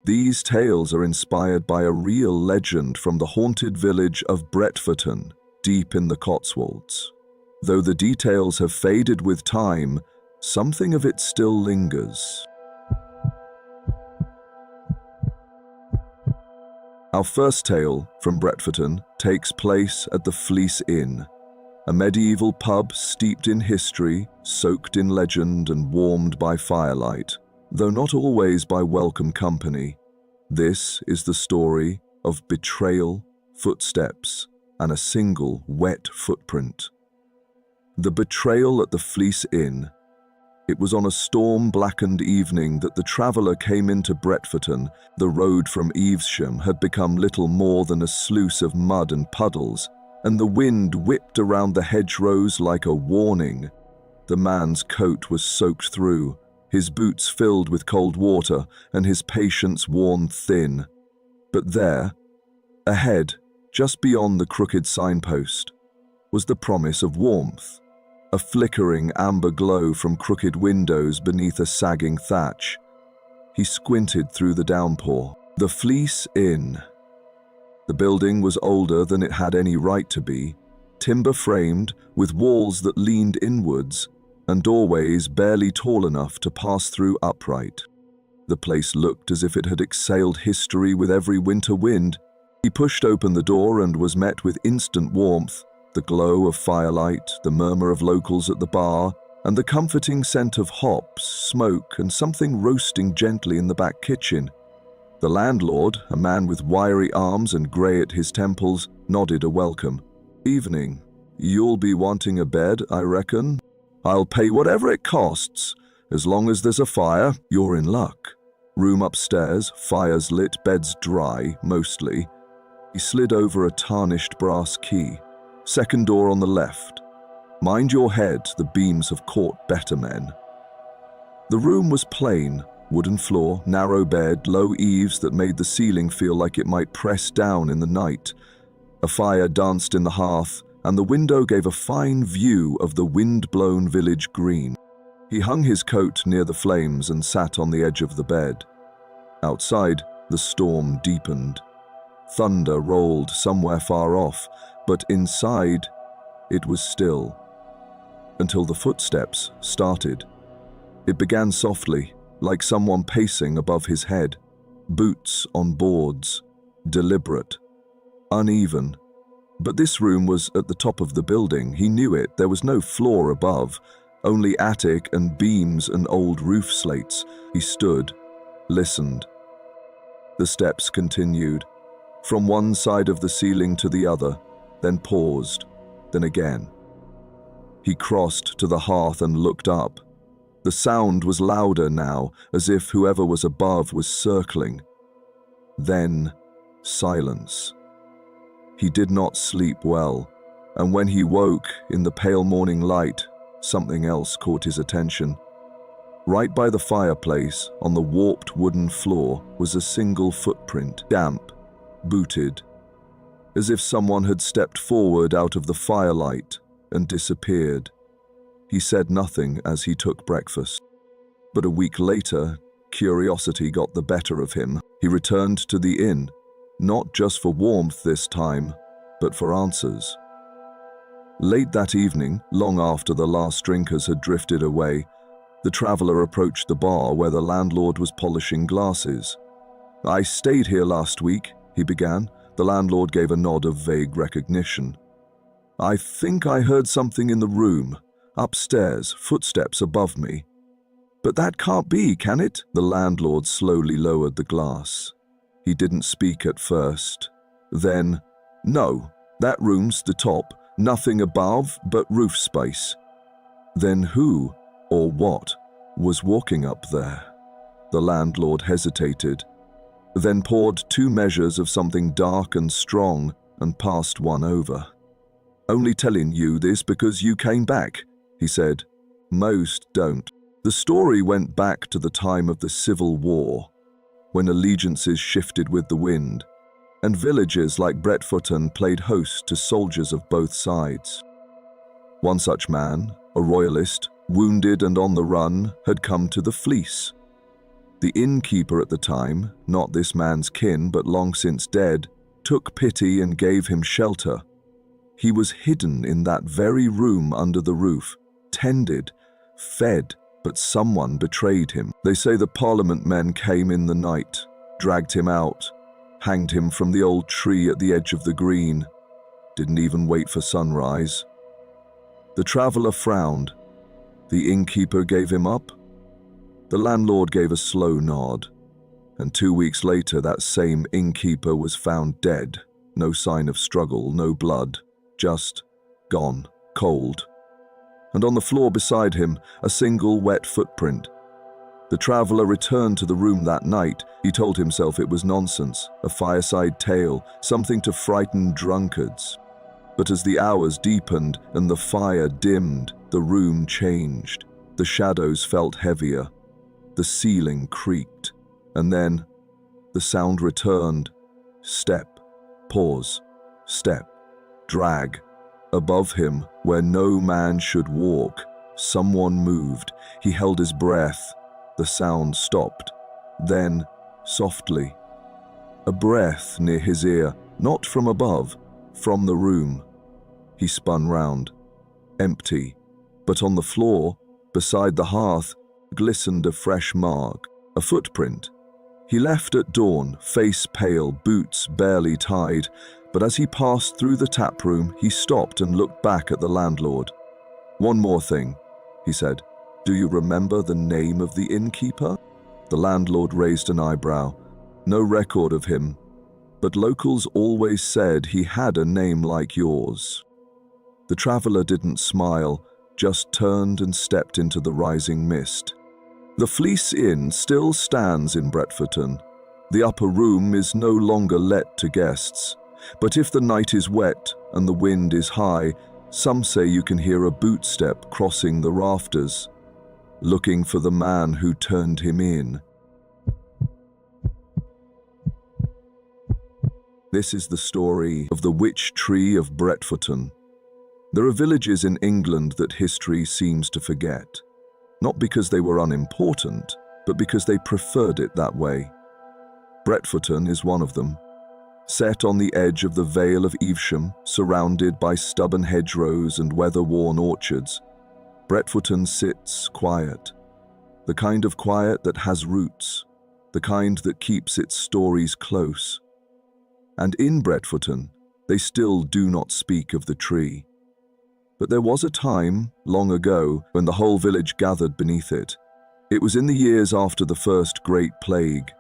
These tales are inspired by a real legend from the haunted village of Bretforton, deep in the Cotswolds. Though the details have faded with time, something of it still lingers. Our first tale from Bretforton takes place at the Fleece Inn, a medieval pub steeped in history, soaked in legend and warmed by firelight, though not always by welcome company. This is the story of betrayal, footsteps, and a single wet footprint. The betrayal at the Fleece Inn. It was on a storm-blackened evening that the traveller came into Bretforton. The road from Evesham had become little more than a sluice of mud and puddles, and the wind whipped around the hedgerows like a warning. The man's coat was soaked through, his boots filled with cold water, and his patience worn thin. But there, ahead, just beyond the crooked signpost, was the promise of warmth. A flickering amber glow from crooked windows beneath a sagging thatch. He squinted through the downpour. The Fleece Inn. The building was older than it had any right to be, timber-framed, with walls that leaned inwards, and doorways barely tall enough to pass through upright. The place looked as if it had exhaled history with every winter wind. He pushed open the door and was met with instant warmth. The glow of firelight, the murmur of locals at the bar, and the comforting scent of hops, smoke, and something roasting gently in the back kitchen. The landlord, a man with wiry arms and grey at his temples, nodded a welcome. "Evening. You'll be wanting a bed, I reckon? I'll pay whatever it costs. As long as there's a fire, you're in luck. Room upstairs, fires lit, beds dry, mostly." He slid over a tarnished brass key. "Second door on the left. Mind your head, the beams have caught better men." The room was plain, wooden floor, narrow bed, low eaves that made the ceiling feel like it might press down in the night. A fire danced in the hearth, and the window gave a fine view of the wind-blown village green. He hung his coat near the flames and sat on the edge of the bed. Outside, the storm deepened. Thunder rolled somewhere far off, but inside, it was still. Until the footsteps started. It began softly, like someone pacing above his head. Boots on boards, deliberate, uneven. But this room was at the top of the building. He knew it. There was no floor above, only attic and beams and old roof slates. He stood, listened. The steps continued, from one side of the ceiling to the other, then paused, then again. He crossed to the hearth and looked up. The sound was louder now, as if whoever was above was circling. Then, silence. He did not sleep well, and when he woke in the pale morning light, something else caught his attention. Right by the fireplace, on the warped wooden floor, was a single footprint, damp, booted, as if someone had stepped forward out of the firelight and disappeared. He said nothing as he took breakfast. But a week later, curiosity got the better of him. He returned to the inn, not just for warmth this time, but for answers. Late that evening, long after the last drinkers had drifted away, the traveller approached the bar where the landlord was polishing glasses. "I stayed here last week," he began. The landlord gave a nod of vague recognition. "I think I heard something in the room. Upstairs, footsteps above me." "But that can't be, can it?" The landlord slowly lowered the glass. He didn't speak at first. Then, "No, that room's the top, nothing above but roof space." Then who, or what, was walking up there? The landlord hesitated, then poured 2 measures of something dark and strong and passed one over. "Only telling you this because you came back," he said. "Most don't." The story went back to the time of the Civil War, when allegiances shifted with the wind, and villages like Bretforton played host to soldiers of both sides. One such man, a royalist, wounded and on the run, had come to the Fleece. The innkeeper at the time, not this man's kin but long since dead, took pity and gave him shelter. He was hidden in that very room under the roof, tended, fed, but someone betrayed him. They say the Parliament men came in the night, dragged him out, hanged him from the old tree at the edge of the green, didn't even wait for sunrise. The traveller frowned. The innkeeper gave him up. The landlord gave a slow nod, and 2 weeks later that same innkeeper was found dead. No sign of struggle, no blood, just gone, cold. And on the floor beside him, a single wet footprint. The traveller returned to the room that night. He told himself it was nonsense, a fireside tale, something to frighten drunkards. But as the hours deepened and the fire dimmed, the room changed. The shadows felt heavier. The ceiling creaked. And then the sound returned. Step, pause, step, drag. Above him, where no man should walk, someone moved. He held his breath. The sound stopped. Then, softly, a breath near his ear, not from above, from the room. He spun round. Empty. But on the floor, beside the hearth, glistened a fresh mark, a footprint. He left at dawn, face pale, boots barely tied, but as he passed through the tap room, he stopped and looked back at the landlord. "One more thing," he said. "Do you remember the name of the innkeeper?" The landlord raised an eyebrow. "No record of him, but locals always said he had a name like yours." The traveller didn't smile, just turned and stepped into the rising mist. The Fleece Inn still stands in Bretforton. The upper room is no longer let to guests. But if the night is wet and the wind is high, some say you can hear a bootstep crossing the rafters, looking for the man who turned him in. This is the story of the witch tree of Bretforton. There are villages in England that history seems to forget, not because they were unimportant, but because they preferred it that way. Bretforton is one of them. Set on the edge of the Vale of Evesham, surrounded by stubborn hedgerows and weather-worn orchards, Bretforton sits quiet. The kind of quiet that has roots, the kind that keeps its stories close. And in Bretforton, they still do not speak of the tree. But there was a time, long ago, when the whole village gathered beneath it. It was in the years after the first Great Plague.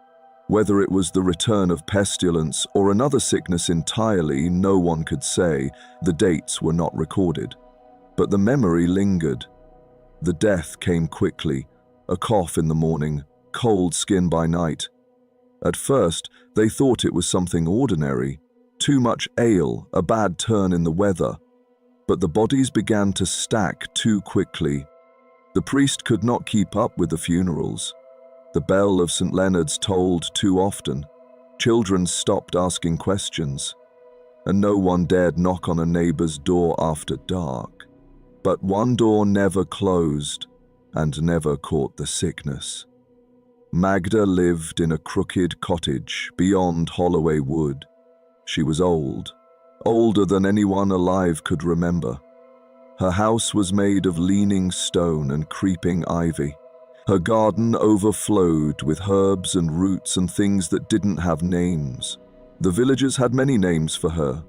Whether it was the return of pestilence or another sickness entirely, no one could say. The dates were not recorded. But the memory lingered. The death came quickly, a cough in the morning, cold skin by night. At first, they thought it was something ordinary, too much ale, a bad turn in the weather. But the bodies began to stack too quickly. The priest could not keep up with the funerals. The bell of St. Leonard's tolled too often. Children stopped asking questions, and no one dared knock on a neighbour's door after dark. But one door never closed and never caught the sickness. Magda lived in a crooked cottage beyond Holloway Wood. She was old, older than anyone alive could remember. Her house was made of leaning stone and creeping ivy. Her garden overflowed with herbs and roots and things that didn't have names. The villagers had many names for her.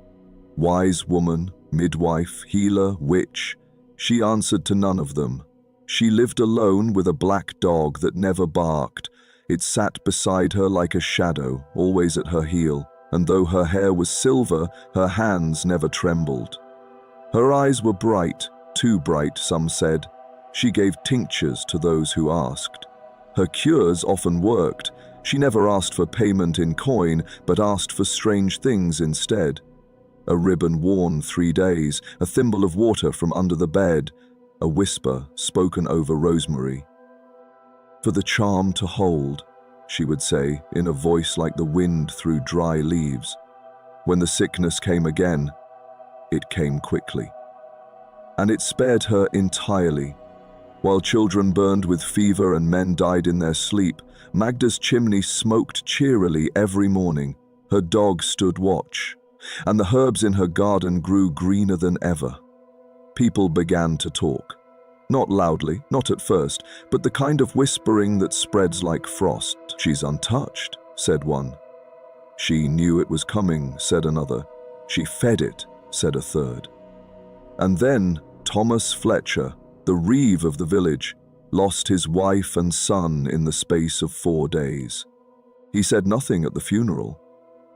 Wise woman, midwife, healer, witch. She answered to none of them. She lived alone with a black dog that never barked. It sat beside her like a shadow, always at her heel, and though her hair was silver, her hands never trembled. Her eyes were bright, too bright, some said. She gave tinctures to those who asked. Her cures often worked. She never asked for payment in coin, but asked for strange things instead. A ribbon worn 3 days, a thimble of water from under the bed, a whisper spoken over rosemary. "For the charm to hold," she would say, in a voice like the wind through dry leaves. When the sickness came again, it came quickly. And it spared her entirely. While children burned with fever and men died in their sleep, Magda's chimney smoked cheerily every morning. Her dog stood watch, and the herbs in her garden grew greener than ever. People began to talk. Not loudly, not at first, but the kind of whispering that spreads like frost. "She's untouched," said one. "She knew it was coming," said another. "She fed it," said a third. And then Thomas Fletcher, the reeve of the village, lost his wife and son in the space of 4 days. He said nothing at the funeral,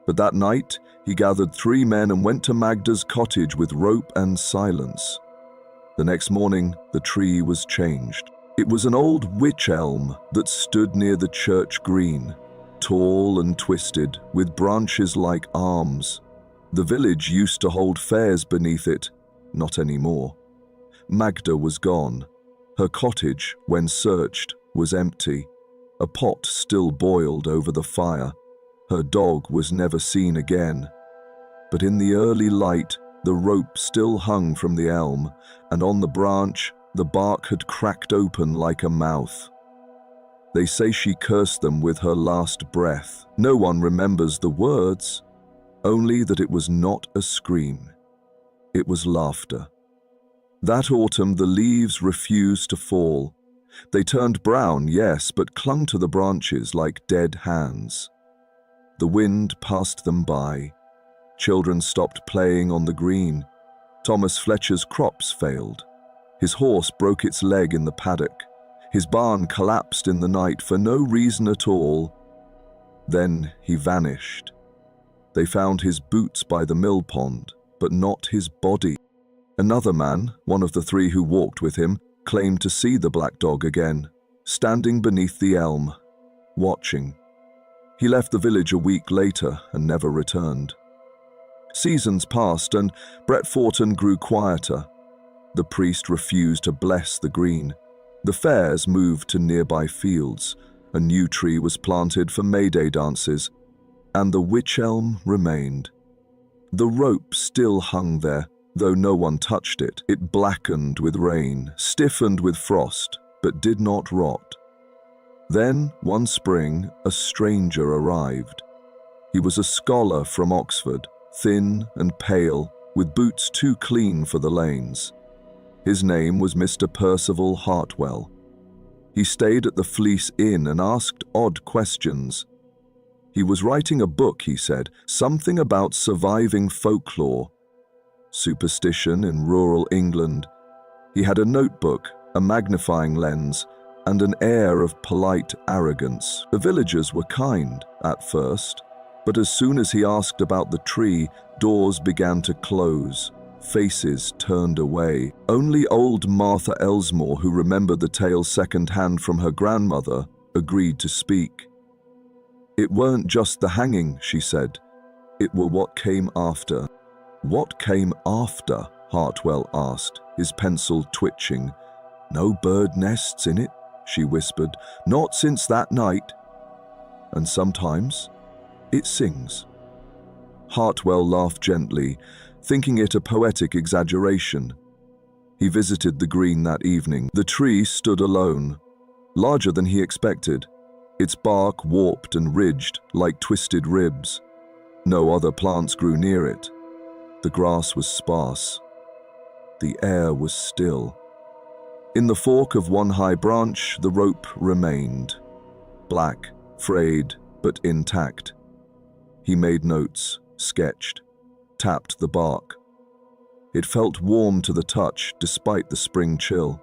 but that night he gathered 3 men and went to Magda's cottage with rope and silence. The next morning, the tree was changed. It was an old wych elm that stood near the church green, tall and twisted, with branches like arms. The village used to hold fairs beneath it, not anymore. Magda was gone. Her cottage, when searched, was empty. A pot still boiled over the fire. Her dog was never seen again. But in the early light, the rope still hung from the elm, and on the branch, the bark had cracked open like a mouth. They say she cursed them with her last breath. No one remembers the words, only that it was not a scream. It was laughter. That autumn, the leaves refused to fall. They turned brown, yes, but clung to the branches like dead hands. The wind passed them by. Children stopped playing on the green. Thomas Fletcher's crops failed. His horse broke its leg in the paddock. His barn collapsed in the night for no reason at all. Then he vanished. They found his boots by the mill pond, but not his body. Another man, one of the 3 who walked with him, claimed to see the black dog again, standing beneath the elm, watching. He left the village a week later and never returned. Seasons passed and Bretforton grew quieter. The priest refused to bless the green. The fairs moved to nearby fields. A new tree was planted for May Day dances, and the wych elm remained. The rope still hung there, though no one touched it. It blackened with rain, stiffened with frost, but did not rot. Then, one spring, a stranger arrived. He was a scholar from Oxford, thin and pale, with boots too clean for the lanes. His name was Mr. Percival Hartwell. He stayed at the Fleece Inn and asked odd questions. He was writing a book, he said, something about surviving folklore, superstition in rural England. He had a notebook, a magnifying lens, and an air of polite arrogance. The villagers were kind at first, but as soon as he asked about the tree, doors began to close, faces turned away. Only old Martha Elsmore, who remembered the tale second-hand from her grandmother, agreed to speak. "It weren't just the hanging," she said. "It were what came after." "What came after?" Hartwell asked, his pencil twitching. "No bird nests in it," she whispered. "Not since that night. And sometimes it sings." Hartwell laughed gently, thinking it a poetic exaggeration. He visited the green that evening. The tree stood alone, larger than he expected, its bark warped and ridged like twisted ribs. No other plants grew near it. The grass was sparse. The air was still. In the fork of one high branch, the rope remained, black, frayed, but intact. He made notes, sketched, tapped the bark. It felt warm to the touch despite the spring chill.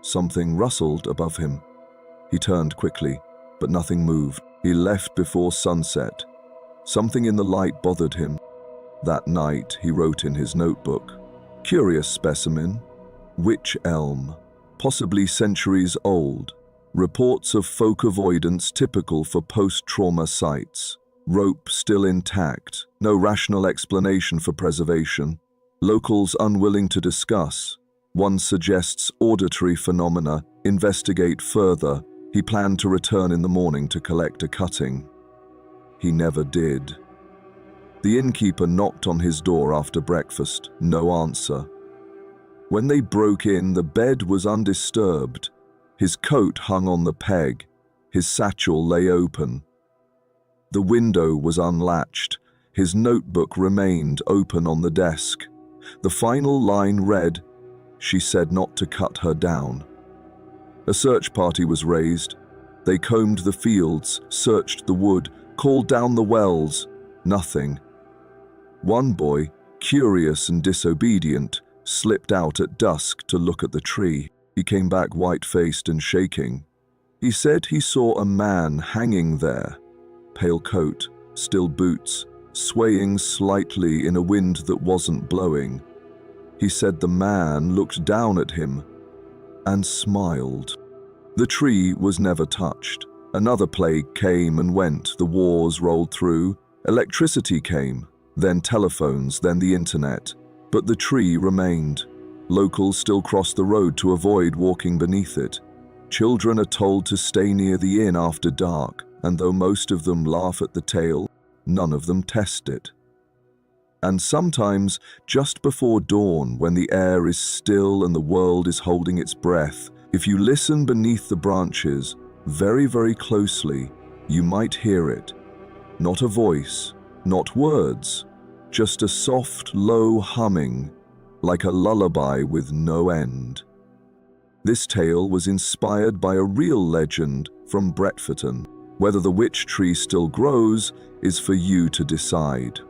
Something rustled above him. He turned quickly, but nothing moved. He left before sunset. Something in the light bothered him. That night, he wrote in his notebook, "Curious specimen, wych elm, possibly centuries old. Reports of folk avoidance typical for post-trauma sites. Rope still intact, no rational explanation for preservation. Locals unwilling to discuss. One suggests auditory phenomena, investigate further. He planned to return in the morning to collect a cutting. He never did. The innkeeper knocked on his door after breakfast, no answer. When they broke in, the bed was undisturbed. His coat hung on the peg, His satchel lay open. The window was unlatched. His notebook remained open on the desk. The final line read, "She said not to cut her down." A search party was raised. They combed the fields, searched the wood, called down the wells. Nothing. One boy, curious and disobedient, slipped out at dusk to look at the tree. He came back white-faced and shaking. He said he saw a man hanging there, pale coat, still boots, swaying slightly in a wind that wasn't blowing. He said the man looked down at him and smiled. The tree was never touched. Another plague came and went. The wars rolled through. Electricity came, then telephones, then the internet. But the tree remained. Locals still crossed the road to avoid walking beneath it. Children are told to stay near the inn after dark, and though most of them laugh at the tale, none of them test it. And sometimes, just before dawn, when the air is still and the world is holding its breath, if you listen beneath the branches, very, very closely, you might hear it. Not a voice, not words, just a soft, low humming, like a lullaby with no end. This tale was inspired by a real legend from Bretforton. Whether the witch tree still grows is for you to decide.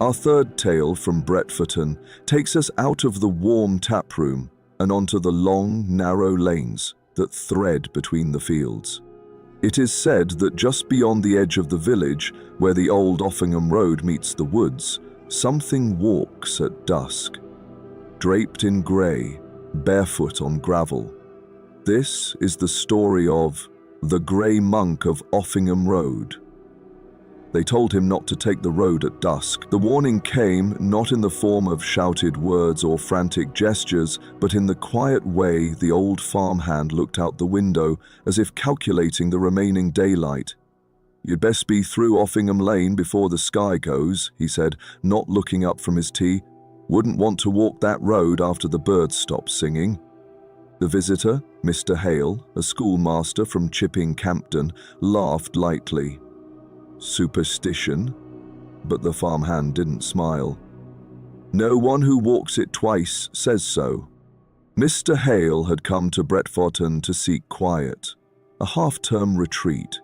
Our third tale from Bretforton takes us out of the warm taproom and onto the long, narrow lanes that thread between the fields. It is said that just beyond the edge of the village, where the old Offingham Road meets the woods, something walks at dusk, draped in grey, barefoot on gravel. This is the story of the Grey Monk of Offingham Road. They told him not to take the road at dusk. The warning came not in the form of shouted words or frantic gestures, but in the quiet way the old farmhand looked out the window as if calculating the remaining daylight. "You'd best be through Offingham Lane before the sky goes," he said, not looking up from his tea. "Wouldn't want to walk that road after the birds stop singing." The visitor, Mr. Hale, a schoolmaster from Chipping Campden, laughed lightly. "Superstition?" But the farmhand didn't smile. "No one who walks it twice says so." Mr. Hale had come to Bretforton to seek quiet, a half-term retreat.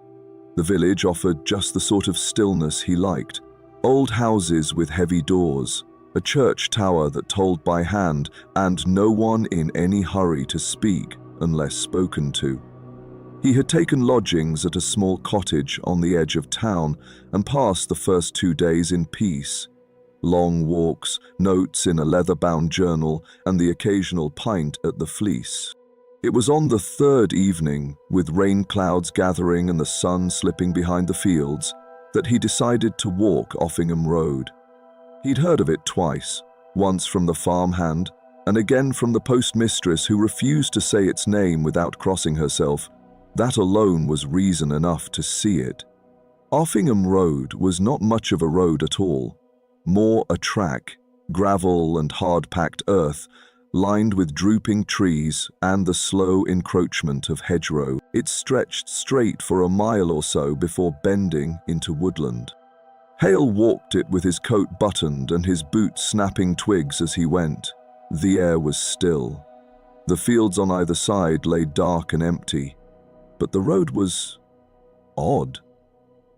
The village offered just the sort of stillness he liked. Old houses with heavy doors, a church tower that tolled by hand, and no one in any hurry to speak unless spoken to. He had taken lodgings at a small cottage on the edge of town and passed the first 2 days in peace. Long walks, notes in a leather-bound journal, and the occasional pint at the Fleece. It was on the third evening, with rain clouds gathering and the sun slipping behind the fields, that he decided to walk Offingham Road. He'd heard of it twice, once from the farmhand, and again from the postmistress who refused to say its name without crossing herself. That alone was reason enough to see it. Offingham Road was not much of a road at all, more a track, gravel and hard-packed earth, lined with drooping trees and the slow encroachment of hedgerow. It stretched straight for a mile or so before bending into woodland. Hale walked it with his coat buttoned and his boots snapping twigs as he went. The air was still. The fields on either side lay dark and empty. But the road was odd.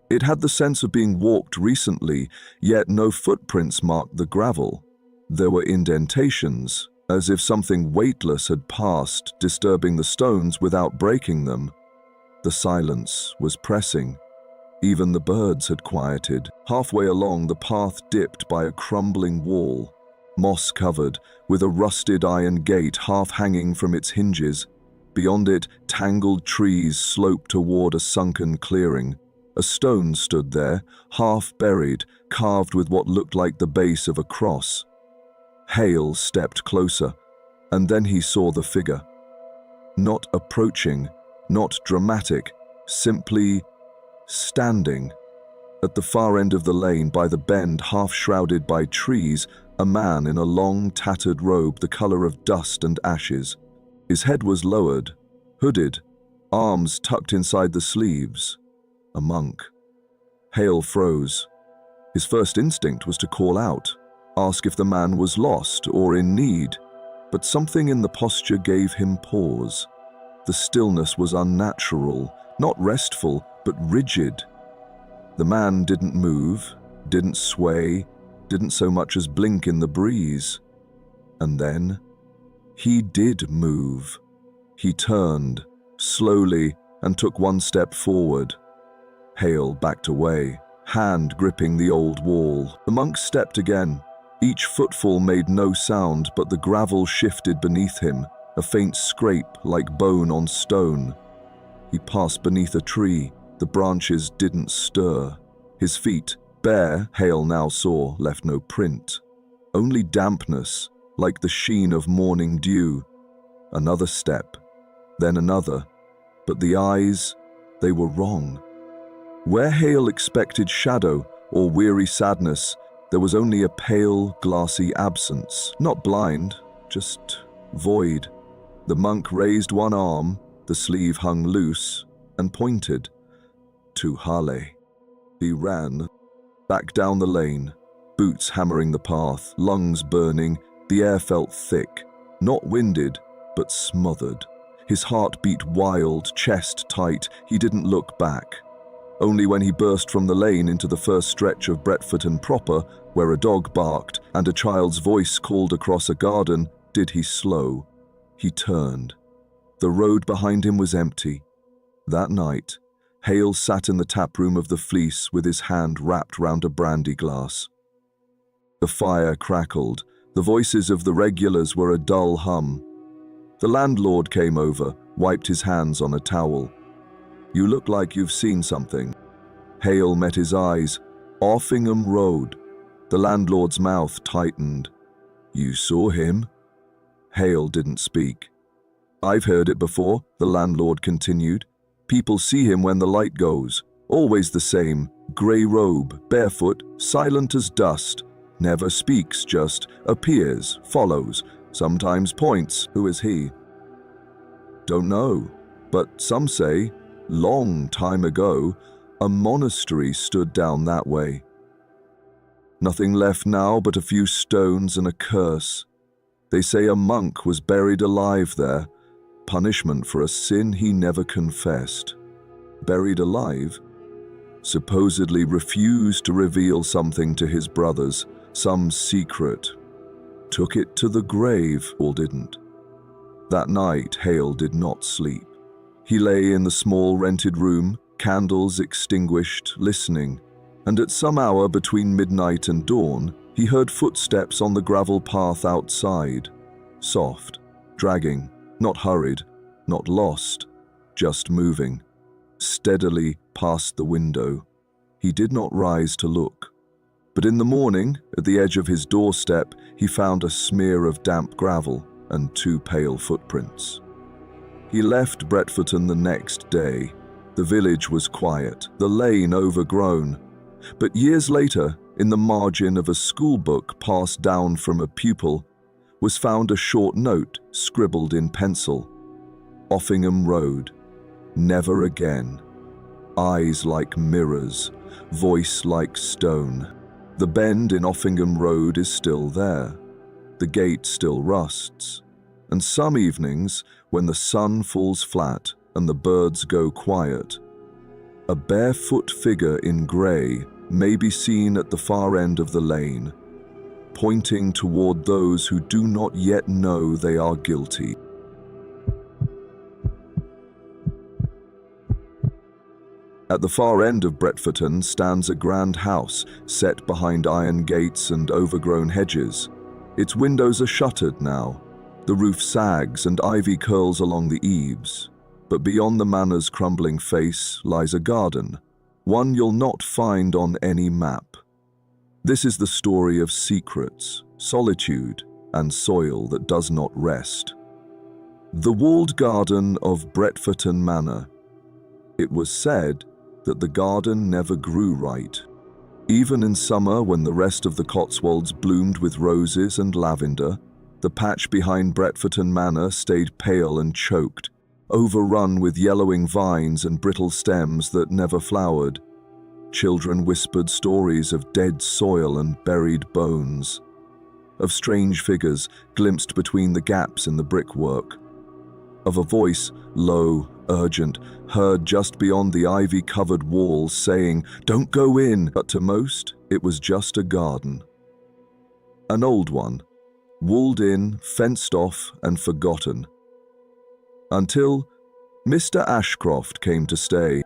It had the sense of being walked recently, yet no footprints marked the gravel. There were indentations, as if something weightless had passed, disturbing the stones without breaking them. The silence was pressing. Even the birds had quieted. Halfway along, the path dipped by a crumbling wall, moss-covered, with a rusted iron gate half hanging from its hinges. Beyond it, tangled trees sloped toward a sunken clearing. A stone stood there, half buried, carved with what looked like the base of a cross. Hale stepped closer, and then he saw the figure. Not approaching, not dramatic, simply standing. At the far end of the lane, by the bend half shrouded by trees, a man in a long, tattered robe the color of dust and ashes. His head was lowered, hooded, arms tucked inside the sleeves. A monk. Hale froze. His first instinct was to call out, ask if the man was lost or in need, but something in the posture gave him pause. The stillness was unnatural, not restful, but rigid. The man didn't move, didn't sway, didn't so much as blink in the breeze. And then, he did move. He turned, slowly, and took one step forward. Hale backed away, hand gripping the old wall. The monk stepped again. Each footfall made no sound, but the gravel shifted beneath him, a faint scrape like bone on stone. He passed beneath a tree. The branches didn't stir. His feet, bare, Hale now saw, left no print. Only dampness, like the sheen of morning dew. Another step, then another. But the eyes, they were wrong. Where Hale expected shadow or weary sadness, there was only a pale, glassy absence. Not blind, just void. The monk raised one arm, the sleeve hung loose, and pointed. To Harley. He ran, back down the lane, boots hammering the path, lungs burning. The air felt thick, not winded, but smothered. His heart beat wild, chest tight. He didn't look back. Only when he burst from the lane into the first stretch of Bretforton proper, where a dog barked and a child's voice called across a garden, did he slow. He turned. The road behind him was empty. That night, Hale sat in the taproom of the Fleece with his hand wrapped round a brandy glass. The fire crackled. The voices of the regulars were a dull hum. The landlord came over, wiped his hands on a towel. You look like you've seen something. Hale met his eyes. Offingham Road. The landlord's mouth tightened. You saw him? Hale didn't speak. I've heard it before, the landlord continued. People see him when the light goes. Always the same. Grey robe, barefoot, silent as dust. Never speaks, just appears, follows, sometimes points. Who is he? Don't know, but some say, long time ago, a monastery stood down that way. Nothing left now but a few stones and a curse. They say a monk was buried alive there, punishment for a sin he never confessed. Buried alive? Supposedly refused to reveal something to his brothers, some secret. Took it to the grave, or didn't. That night, Hale did not sleep. He lay in the small rented room, candles extinguished, listening, and at some hour between midnight and dawn, he heard footsteps on the gravel path outside. Soft, dragging, not hurried, not lost, just moving. Steadily past the window. He did not rise to look. But in the morning, at the edge of his doorstep, he found a smear of damp gravel and 2 pale footprints. He left Bretforton the next day. The village was quiet, the lane overgrown. But years later, in the margin of a school book passed down from a pupil, was found a short note scribbled in pencil. Offingham Road. Never again. Eyes like mirrors, voice like stone. The bend in Offingham Road is still there. The gate still rusts. And some evenings, when the sun falls flat and the birds go quiet, a barefoot figure in grey may be seen at the far end of the lane, pointing toward those who do not yet know they are guilty. At the far end of Bretforton stands a grand house set behind iron gates and overgrown hedges. Its windows are shuttered now. The roof sags and ivy curls along the eaves. But beyond the manor's crumbling face lies a garden, one you'll not find on any map. This is the story of secrets, solitude, and soil that does not rest. The walled garden of Bretforton Manor. It was said that the garden never grew right. Even in summer, when the rest of the Cotswolds bloomed with roses and lavender, The patch behind Bretforton Manor stayed pale and choked, overrun with yellowing vines and brittle stems that never flowered. Children whispered stories of dead soil and buried bones, of strange figures glimpsed between the gaps in the brickwork, of a voice, low, urgent, heard just beyond the ivy-covered walls saying, "Don't go in," but to most, it was just a garden. An old one, walled in, fenced off, and forgotten. Until Mr. Ashcroft came to stay.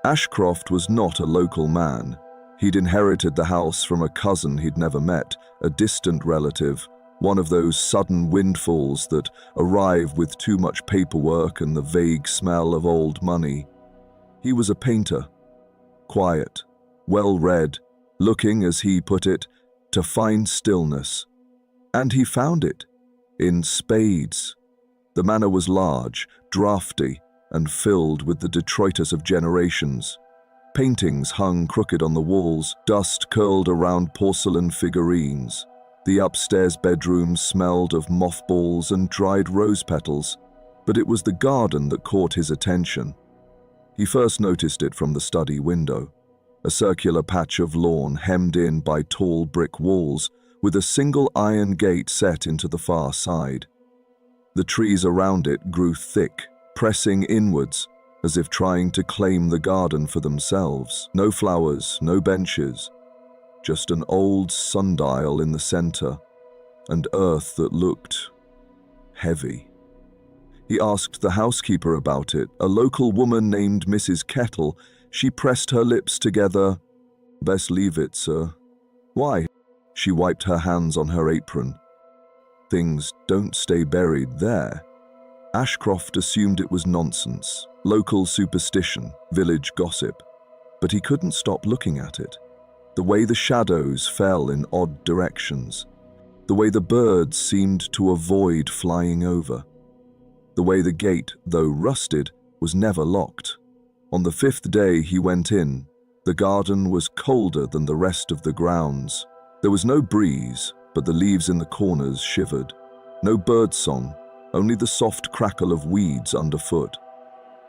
Ashcroft was not a local man. He'd inherited the house from a cousin he'd never met, a distant relative, one of those sudden windfalls that arrive with too much paperwork and the vague smell of old money. He was a painter, quiet, well-read, looking, as he put it, to find stillness. And he found it, in spades. The manor was large, drafty, and filled with the detritus of generations. Paintings hung crooked on the walls, dust curled around porcelain figurines. The upstairs bedroom smelled of mothballs and dried rose petals, but it was the garden that caught his attention. He first noticed it from the study window, a circular patch of lawn hemmed in by tall brick walls, with a single iron gate set into the far side. The trees around it grew thick, pressing inwards, as if trying to claim the garden for themselves. No flowers, no benches, just an old sundial in the center, and earth that looked heavy. He asked the housekeeper about it, a local woman named Mrs. Kettle. She pressed her lips together. "Best leave it, sir." "Why?" She wiped her hands on her apron. "Things don't stay buried there." Ashcroft assumed it was nonsense, local superstition, village gossip, but he couldn't stop looking at it. The way the shadows fell in odd directions, the way the birds seemed to avoid flying over, the way the gate, though rusted, was never locked. On the 5th day he went in, the garden was colder than the rest of the grounds. There was no breeze, but the leaves in the corners shivered. No birdsong, only the soft crackle of weeds underfoot.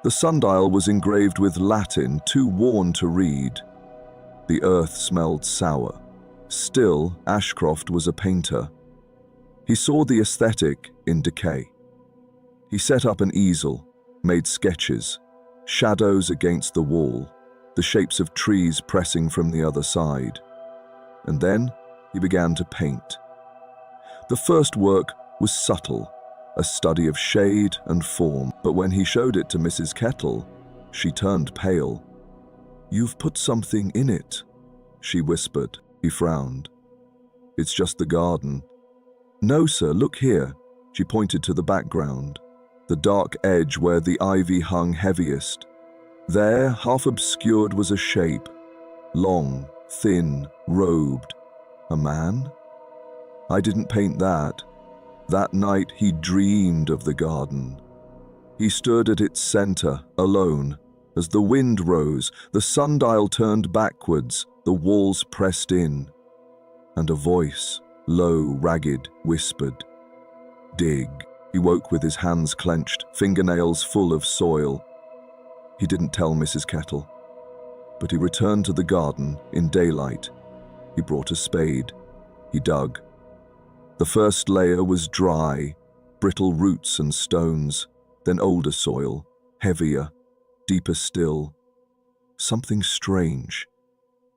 The sundial was engraved with Latin too worn to read. The earth smelled sour. Still, Ashcroft was a painter. He saw the aesthetic in decay. He set up an easel, made sketches, shadows against the wall, the shapes of trees pressing from the other side. And then he began to paint. The first work was subtle, a study of shade and form, but when he showed it to Mrs. Kettle, she turned pale. "You've put something in it," she whispered. He frowned. "It's just the garden." "No, sir, look here." She pointed to the background, the dark edge where the ivy hung heaviest. There, half obscured, was a shape, long, thin, robed. A man? "I didn't paint that." That night he dreamed of the garden. He stood at its center, alone. As the wind rose, the sundial turned backwards, the walls pressed in. And a voice, low, ragged, whispered, "Dig." He woke with his hands clenched, fingernails full of soil. He didn't tell Mrs. Kettle, but he returned to the garden in daylight. He brought a spade. He dug. The first layer was dry, brittle roots and stones, then older soil, heavier, deeper still. Something strange.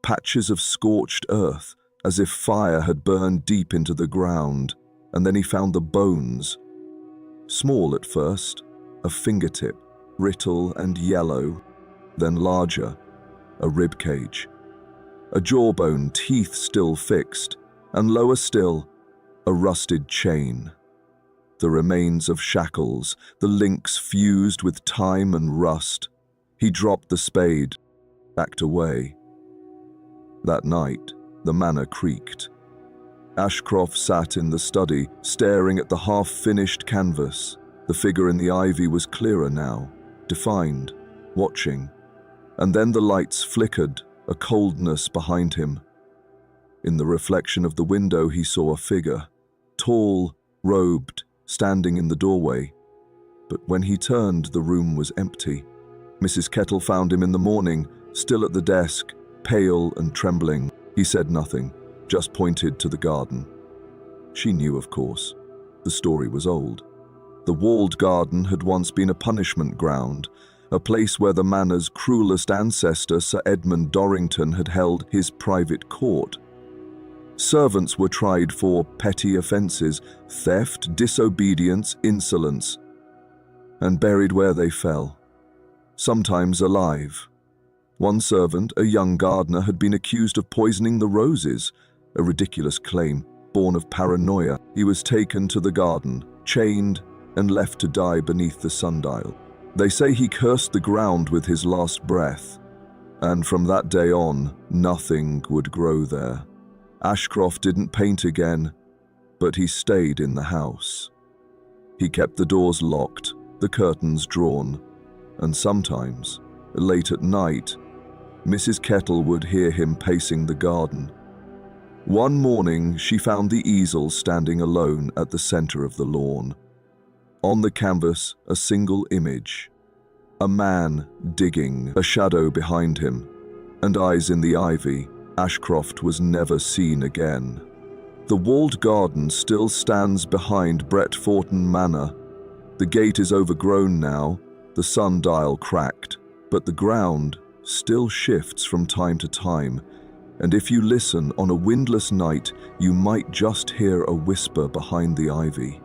Patches of scorched earth, as if fire had burned deep into the ground, and then he found the bones. Small at first, a fingertip, brittle and yellow, then larger, a rib cage. A jawbone, teeth still fixed, and lower still, a rusted chain. The remains of shackles, the links fused with time and rust. He dropped the spade, backed away. That night, the manor creaked. Ashcroft sat in the study, staring at the half-finished canvas. The figure in the ivy was clearer now, defined, watching. And then the lights flickered, a coldness behind him. In the reflection of the window he saw a figure, tall, robed, standing in the doorway. But when he turned, the room was empty. Mrs. Kettle found him in the morning, still at the desk, pale and trembling. He said nothing, just pointed to the garden. She knew, of course. The story was old. The walled garden had once been a punishment ground, a place where the manor's cruelest ancestor, Sir Edmund Dorrington, had held his private court. Servants were tried for petty offences, theft, disobedience, insolence, and buried where they fell, sometimes alive. One servant, a young gardener, had been accused of poisoning the roses, a ridiculous claim, born of paranoia. He was taken to the garden, chained, and left to die beneath the sundial. They say he cursed the ground with his last breath, and from that day on, nothing would grow there. Ashcroft didn't paint again, but he stayed in the house. He kept the doors locked, the curtains drawn, and sometimes, late at night, Mrs. Kettle would hear him pacing the garden. One morning, she found the easel standing alone at the center of the lawn. On the canvas, a single image. A man digging, a shadow behind him, and eyes in the ivy. Ashcroft was never seen again. The walled garden still stands behind Bretforton Manor. The gate is overgrown now, the sundial cracked, but the ground still shifts from time to time, and if you listen on a windless night, you might just hear a whisper behind the ivy.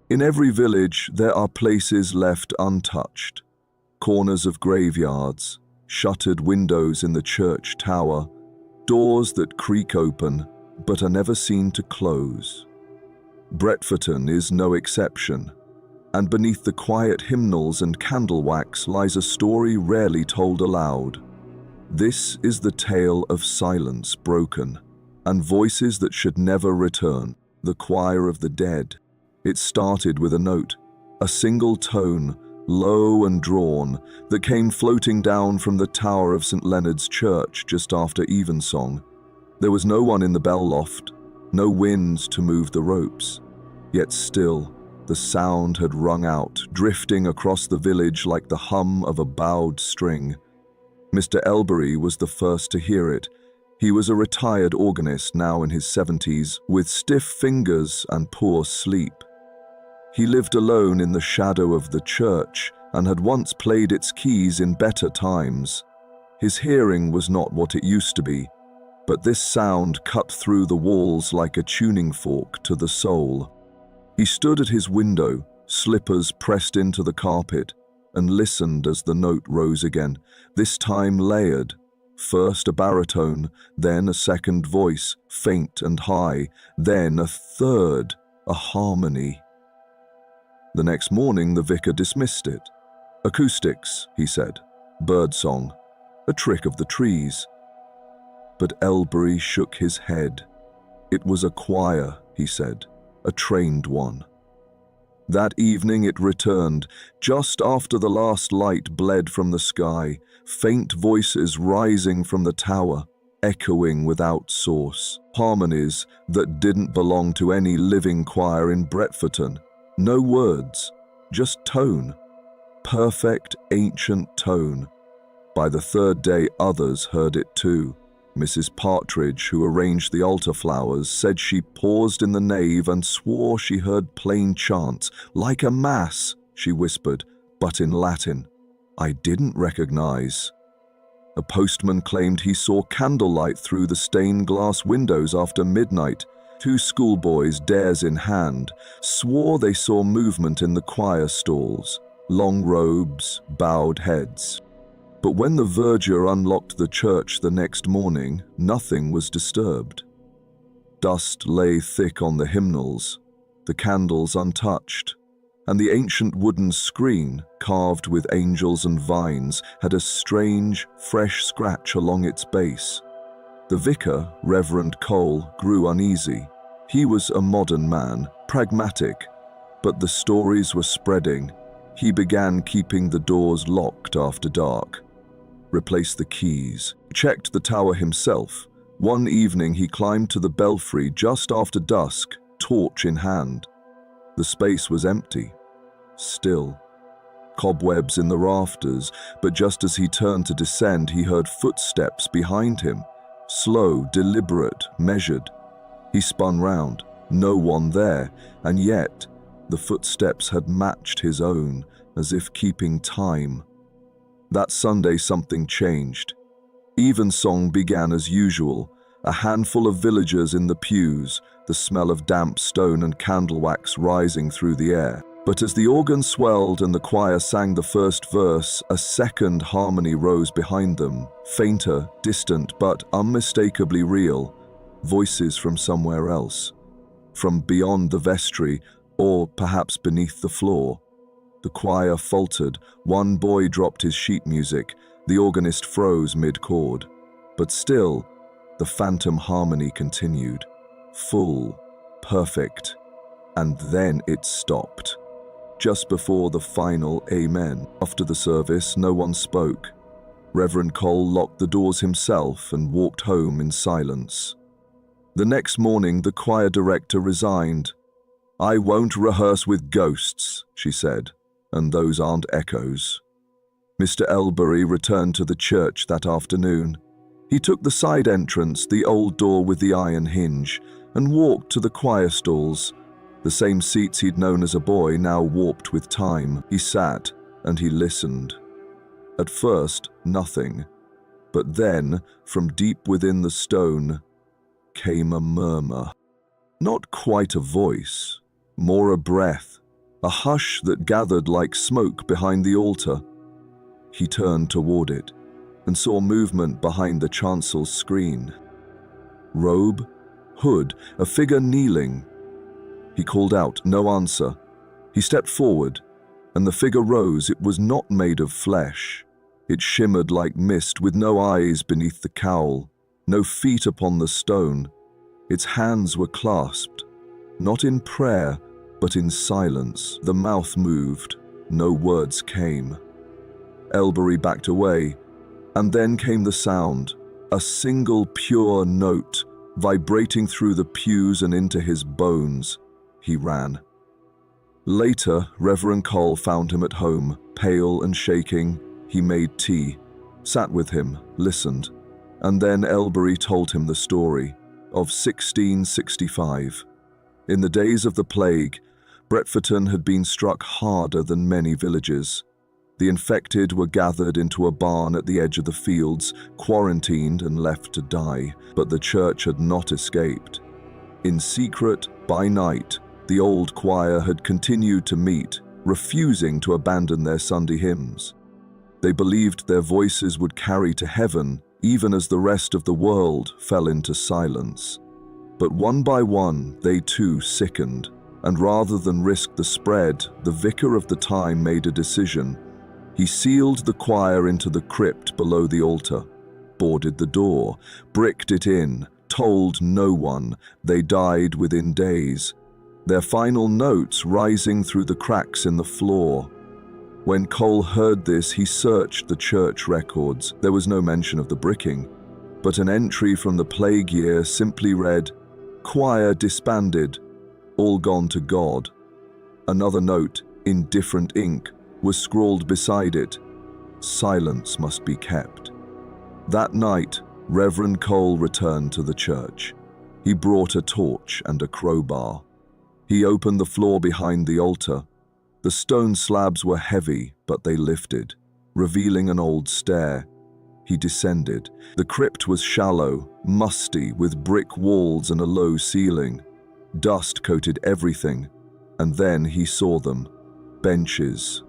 In every village, there are places left untouched. Corners of graveyards, shuttered windows in the church tower, doors that creak open but are never seen to close. Bretforton is no exception, and beneath the quiet hymnals and candle wax lies a story rarely told aloud. This is the tale of silence broken, and voices that should never return, the choir of the dead. It started with a note, a single tone, low and drawn, that came floating down from the tower of St. Leonard's Church just after evensong. There was no one in the bell loft, no winds to move the ropes. Yet still, the sound had rung out, drifting across the village like the hum of a bowed string. Mr. Elbury was the first to hear it. He was a retired organist, now in his 70s, with stiff fingers and poor sleep. He lived alone in the shadow of the church and had once played its keys in better times. His hearing was not what it used to be, but this sound cut through the walls like a tuning fork to the soul. He stood at his window, slippers pressed into the carpet, and listened as the note rose again, this time layered. First a baritone, then a second voice, faint and high, then a third, a harmony. The next morning the vicar dismissed it. Acoustics, he said. Birdsong. A trick of the trees. But Elbury shook his head. It was a choir, he said, a trained one. That evening it returned, just after the last light bled from the sky, faint voices rising from the tower, echoing without source, harmonies that didn't belong to any living choir in Bretforton. No words, just tone, perfect ancient tone. By the third day others heard it too. Mrs. Partridge, who arranged the altar flowers, said she paused in the nave and swore she heard plain chants, like a mass, she whispered, but in Latin. I didn't recognize. A postman claimed he saw candlelight through the stained glass windows after midnight. Two schoolboys, dares in hand, swore they saw movement in the choir stalls, long robes, bowed heads. But when the verger unlocked the church the next morning, nothing was disturbed. Dust lay thick on the hymnals, the candles untouched, and the ancient wooden screen, carved with angels and vines, had a strange, fresh scratch along its base. The vicar, Reverend Cole, grew uneasy. He was a modern man, pragmatic, but the stories were spreading. He began keeping the doors locked after dark, replaced the keys, checked the tower himself, One evening he climbed to the belfry just after dusk, torch in hand. The space was empty, still. Cobwebs in the rafters, but just as he turned to descend, he heard footsteps behind him. Slow, deliberate, measured. He spun round. No one there, and yet the footsteps had matched his own, as if keeping time. That Sunday something changed. Evensong began as usual, a handful of villagers in the pews, the smell of damp stone and candle wax rising through the air. But as the organ swelled and the choir sang the first verse, a second harmony rose behind them, fainter, distant, but unmistakably real, voices from somewhere else, from beyond the vestry, or perhaps beneath the floor. The choir faltered, one boy dropped his sheet music, the organist froze mid-chord. But still, the phantom harmony continued, full, perfect, and then it stopped. Just before the final amen. After the service, no one spoke. Reverend Cole locked the doors himself and walked home in silence. The next morning, the choir director resigned. "I won't rehearse with ghosts," she said, "and those aren't echoes." Mr. Elbury returned to the church that afternoon. He took the side entrance, the old door with the iron hinge, and walked to the choir stalls. The same seats he'd known as a boy, now warped with time. He sat and he listened. At first, nothing. But then, from deep within the stone, came a murmur. Not quite a voice, more a breath, a hush that gathered like smoke behind the altar. He turned toward it and saw movement behind the chancel's screen. Robe, hood, a figure kneeling. He called out, no answer. He stepped forward, and the figure rose. It was not made of flesh. It shimmered like mist, with no eyes beneath the cowl, no feet upon the stone. Its hands were clasped, not in prayer, but in silence. The mouth moved, no words came. Elbury backed away, and then came the sound, a single pure note, vibrating through the pews and into his bones. He ran. Later, Reverend Cole found him at home, pale and shaking. He made tea, sat with him, listened, and then Elbury told him the story of 1665. In the days of the plague, Bretforton had been struck harder than many villages. The infected were gathered into a barn at the edge of the fields, quarantined and left to die, but the church had not escaped. In secret, by night, the old choir had continued to meet, refusing to abandon their Sunday hymns. They believed their voices would carry to heaven, even as the rest of the world fell into silence. But one by one, they too sickened, and rather than risk the spread, the vicar of the time made a decision. He sealed the choir into the crypt below the altar, boarded the door, bricked it in, told no one. They died within days, their final notes rising through the cracks in the floor. When Cole heard this, he searched the church records. There was no mention of the bricking, but an entry from the plague year simply read, "Choir disbanded, all gone to God." Another note, in different ink, was scrawled beside it, "Silence must be kept." That night, Reverend Cole returned to the church. He brought a torch and a crowbar. He opened the floor behind the altar. The stone slabs were heavy, but they lifted, revealing an old stair. He descended. The crypt was shallow, musty, with brick walls and a low ceiling. Dust coated everything, and then he saw them. Benches,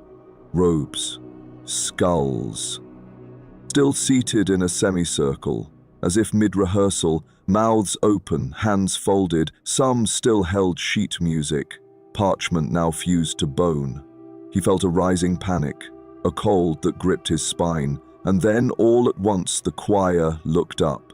robes, skulls. Still seated in a semicircle, as if mid-rehearsal, mouths open, hands folded, some still held sheet music, parchment now fused to bone. He felt a rising panic, a cold that gripped his spine, and then all at once the choir looked up.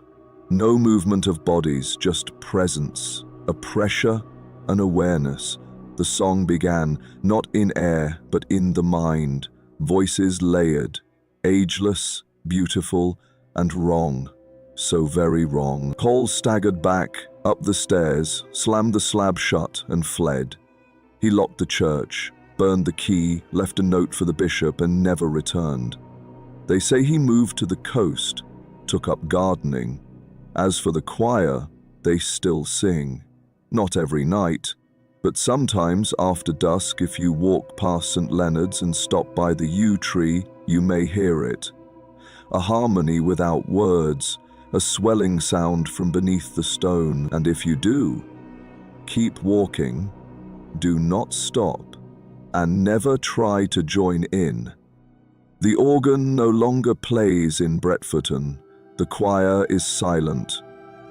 No movement of bodies, just presence, a pressure, an awareness. The song began, not in air, but in the mind, voices layered, ageless, beautiful, and wrong. So very wrong. Cole staggered back, up the stairs, slammed the slab shut, and fled. He locked the church, burned the key, left a note for the bishop, and never returned. They say he moved to the coast, took up gardening. As for the choir, they still sing. Not every night, but sometimes after dusk, if you walk past St. Leonard's and stop by the yew tree, you may hear it. A harmony without words, a swelling sound from beneath the stone, and if you do, keep walking, do not stop, and never try to join in. The organ no longer plays in Bretforton, the choir is silent,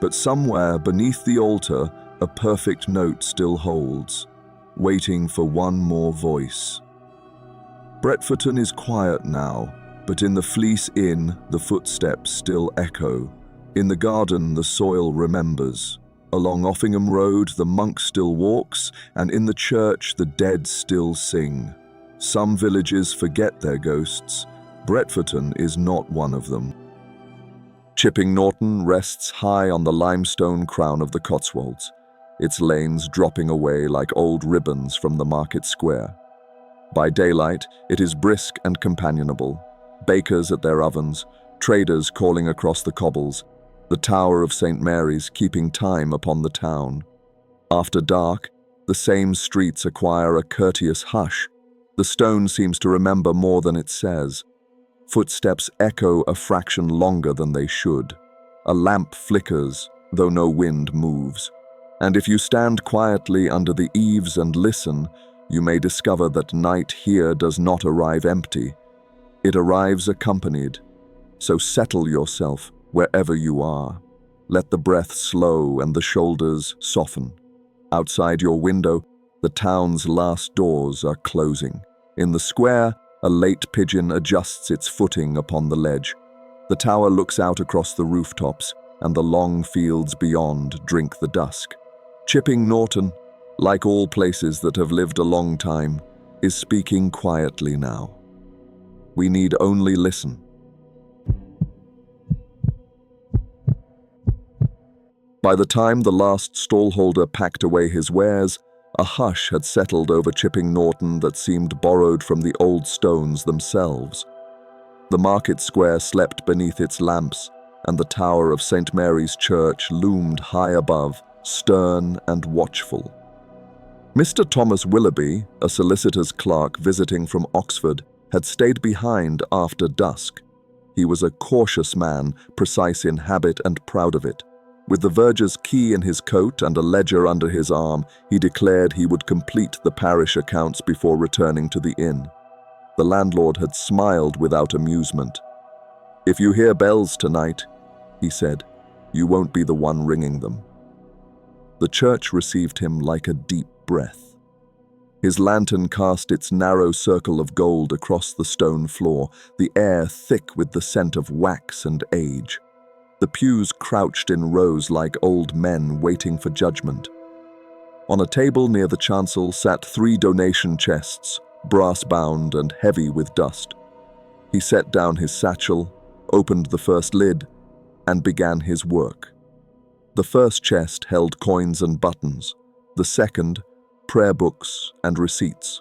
but somewhere beneath the altar a perfect note still holds, waiting for one more voice. Bretforton is quiet now, but in the Fleece Inn the footsteps still echo. In the garden the soil remembers. Along Offingham Road the monk still walks, and in the church the dead still sing. Some villages forget their ghosts. Bretforton is not one of them. Chipping Norton rests high on the limestone crown of the Cotswolds, its lanes dropping away like old ribbons from the market square. By daylight, it is brisk and companionable. Bakers at their ovens, traders calling across the cobbles, the tower of St. Mary's keeping time upon the town. After dark, the same streets acquire a courteous hush. The stone seems to remember more than it says. Footsteps echo a fraction longer than they should. A lamp flickers, though no wind moves. And if you stand quietly under the eaves and listen, you may discover that night here does not arrive empty. It arrives accompanied. So settle yourself wherever you are. Let the breath slow and the shoulders soften. Outside your window, the town's last doors are closing. In the square, a late pigeon adjusts its footing upon the ledge. The tower looks out across the rooftops, and the long fields beyond drink the dusk. Chipping Norton, like all places that have lived a long time, is speaking quietly now. We need only listen. By the time the last stallholder packed away his wares, a hush had settled over Chipping Norton that seemed borrowed from the old stones themselves. The market square slept beneath its lamps, and the tower of St. Mary's Church loomed high above, stern and watchful. Mr. Thomas Willoughby, a solicitor's clerk visiting from Oxford, had stayed behind after dusk. He was a cautious man, precise in habit and proud of it. With the verger's key in his coat and a ledger under his arm, he declared he would complete the parish accounts before returning to the inn. The landlord had smiled without amusement. "If you hear bells tonight," he said, "you won't be the one ringing them." The church received him like a deep breath. His lantern cast its narrow circle of gold across the stone floor, the air thick with the scent of wax and age. The pews crouched in rows like old men waiting for judgment. On a table near the chancel sat 3 donation chests, brass-bound and heavy with dust. He set down his satchel, opened the first lid, and began his work. The first chest held coins and buttons, the second, prayer books and receipts.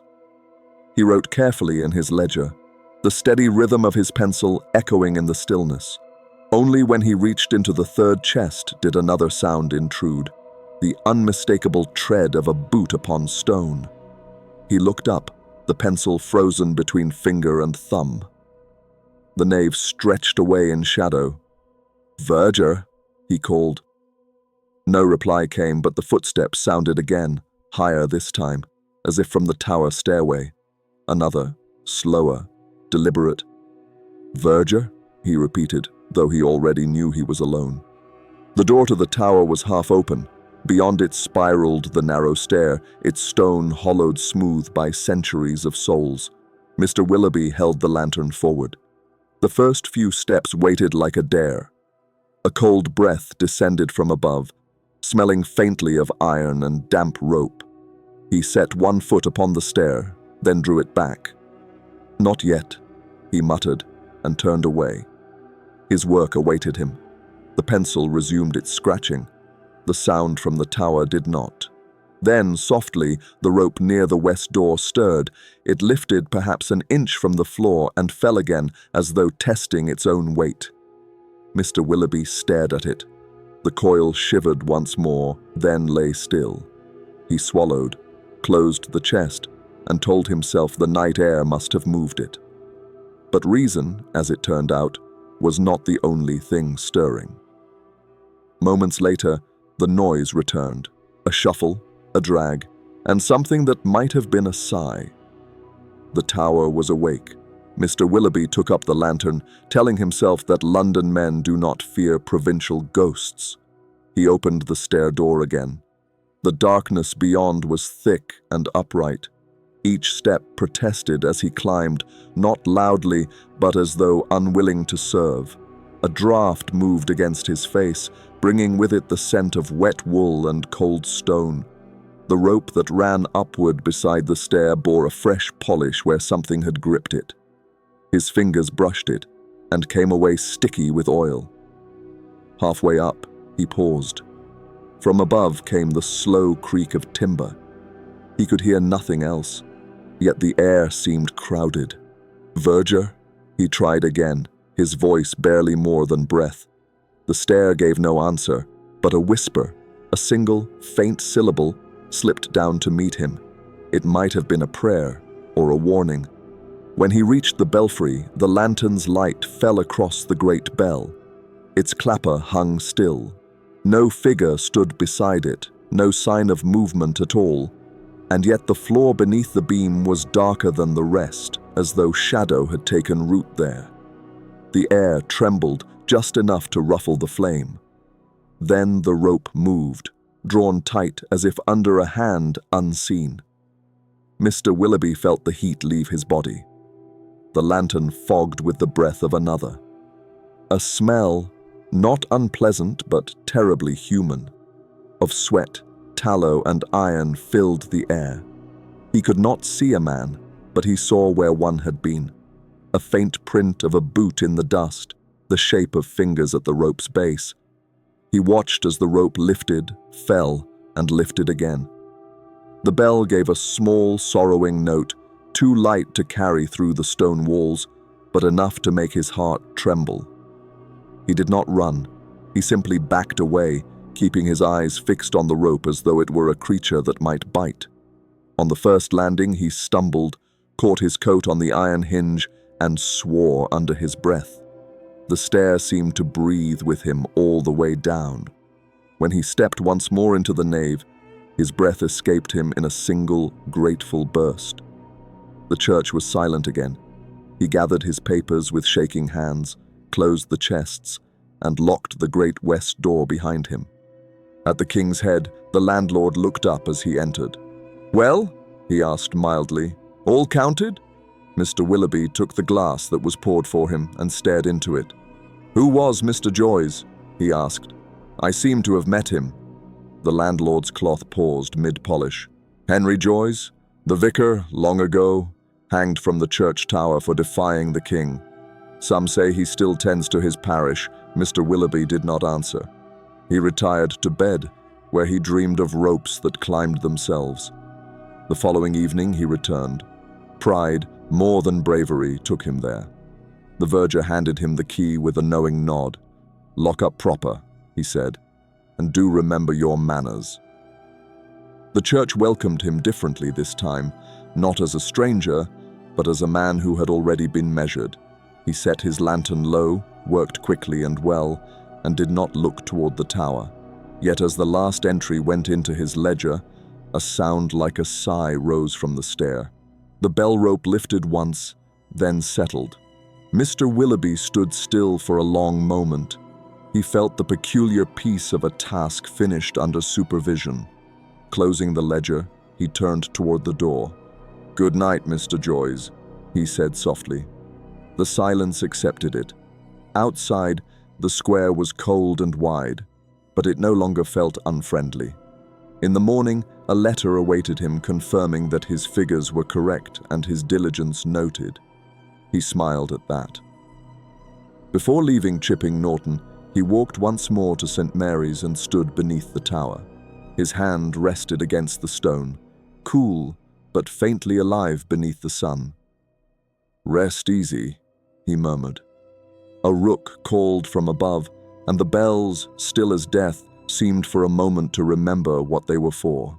He wrote carefully in his ledger, the steady rhythm of his pencil echoing in the stillness. Only when he reached into the third chest did another sound intrude, the unmistakable tread of a boot upon stone. He looked up, the pencil frozen between finger and thumb. The nave stretched away in shadow. "Verger," he called. No reply came, but the footsteps sounded again, higher this time, as if from the tower stairway. Another, slower, deliberate. "Verger?" he repeated, though he already knew he was alone. The door to the tower was half open. Beyond it spiraled the narrow stair, its stone hollowed smooth by centuries of soles. Mr. Willoughby held the lantern forward. The first few steps waited like a dare. A cold breath descended from above, smelling faintly of iron and damp rope. He set one foot upon the stair, then drew it back. "Not yet," he muttered, and turned away. His work awaited him. The pencil resumed its scratching. The sound from the tower did not. Then, softly, the rope near the west door stirred. It lifted perhaps an inch from the floor and fell again as though testing its own weight. Mr. Willoughby stared at it. The coil shivered once more, then lay still. He swallowed, closed the chest, and told himself the night air must have moved it. But reason, as it turned out, was not the only thing stirring. Moments later, the noise returned, a shuffle, a drag, and something that might have been a sigh. The tower was awake. Mr. Willoughby took up the lantern, telling himself that London men do not fear provincial ghosts. He opened the stair door again. The darkness beyond was thick and upright. Each step protested as he climbed, not loudly, but as though unwilling to serve. A draught moved against his face, bringing with it the scent of wet wool and cold stone. The rope that ran upward beside the stair bore a fresh polish where something had gripped it. His fingers brushed it, and came away sticky with oil. Halfway up, he paused. From above came the slow creak of timber. He could hear nothing else, yet the air seemed crowded. "Verger?" He tried again, his voice barely more than breath. The stair gave no answer, but a whisper, a single, faint syllable, slipped down to meet him. It might have been a prayer or a warning. When he reached the belfry, the lantern's light fell across the great bell. Its clapper hung still. No figure stood beside it, no sign of movement at all, and yet the floor beneath the beam was darker than the rest, as though shadow had taken root there. The air trembled just enough to ruffle the flame. Then the rope moved, drawn tight as if under a hand unseen. Mr. Willoughby felt the heat leave his body. The lantern fogged with the breath of another. A smell, not unpleasant but terribly human, of sweat, tallow, and iron filled the air. He could not see a man, but he saw where one had been. A faint print of a boot in the dust, the shape of fingers at the rope's base. He watched as the rope lifted, fell, and lifted again. The bell gave a small, sorrowing note, too light to carry through the stone walls, but enough to make his heart tremble. He did not run. He simply backed away, keeping his eyes fixed on the rope as though it were a creature that might bite. On the first landing, he stumbled, caught his coat on the iron hinge, and swore under his breath. The stair seemed to breathe with him all the way down. When he stepped once more into the nave, his breath escaped him in a single, grateful burst. The church was silent again. He gathered his papers with shaking hands, closed the chests, and locked the great west door behind him. At the King's Head, the landlord looked up as he entered. "Well?" he asked mildly. "All counted?" Mr. Willoughby took the glass that was poured for him and stared into it. "Who was Mr. Joyce?" he asked. "I seem to have met him." The landlord's cloth paused mid-polish. "Henry Joyce, the vicar, long ago, hanged from the church tower for defying the king. Some say he still tends to his parish." Mr. Willoughby did not answer. He retired to bed, where he dreamed of ropes that climbed themselves. The following evening he returned. Pride, more than bravery, took him there. The verger handed him the key with a knowing nod. "Lock up proper," he said, "and do remember your manners." The church welcomed him differently this time, not as a stranger, but as a man who had already been measured. He set his lantern low, worked quickly and well, and did not look toward the tower. Yet as the last entry went into his ledger, a sound like a sigh rose from the stair. The bell rope lifted once, then settled. Mr. Willoughby stood still for a long moment. He felt the peculiar peace of a task finished under supervision. Closing the ledger, he turned toward the door. "Good night, Mr. Joyce," he said softly. The silence accepted it. Outside, the square was cold and wide, but it no longer felt unfriendly. In the morning, a letter awaited him confirming that his figures were correct and his diligence noted. He smiled at that. Before leaving Chipping Norton, He walked once more to St. Mary's and stood beneath the tower. His hand rested against the stone, cool but faintly alive beneath the sun. "Rest easy," he murmured. A rook called from above, and the bells, still as death, seemed for a moment to remember what they were for.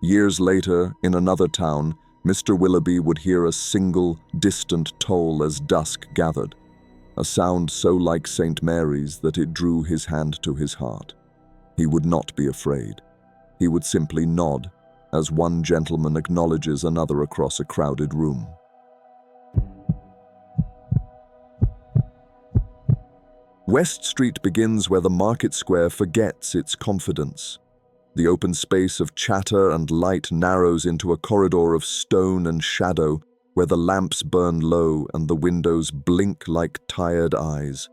Years later, in another town, Mr. Willoughby would hear a single, distant toll as dusk gathered, a sound so like St. Mary's that it drew his hand to his heart. He would not be afraid. He would simply nod, as one gentleman acknowledges another across a crowded room. West Street begins where the market square forgets its confidence. The open space of chatter and light narrows into a corridor of stone and shadow where the lamps burn low and the windows blink like tired eyes.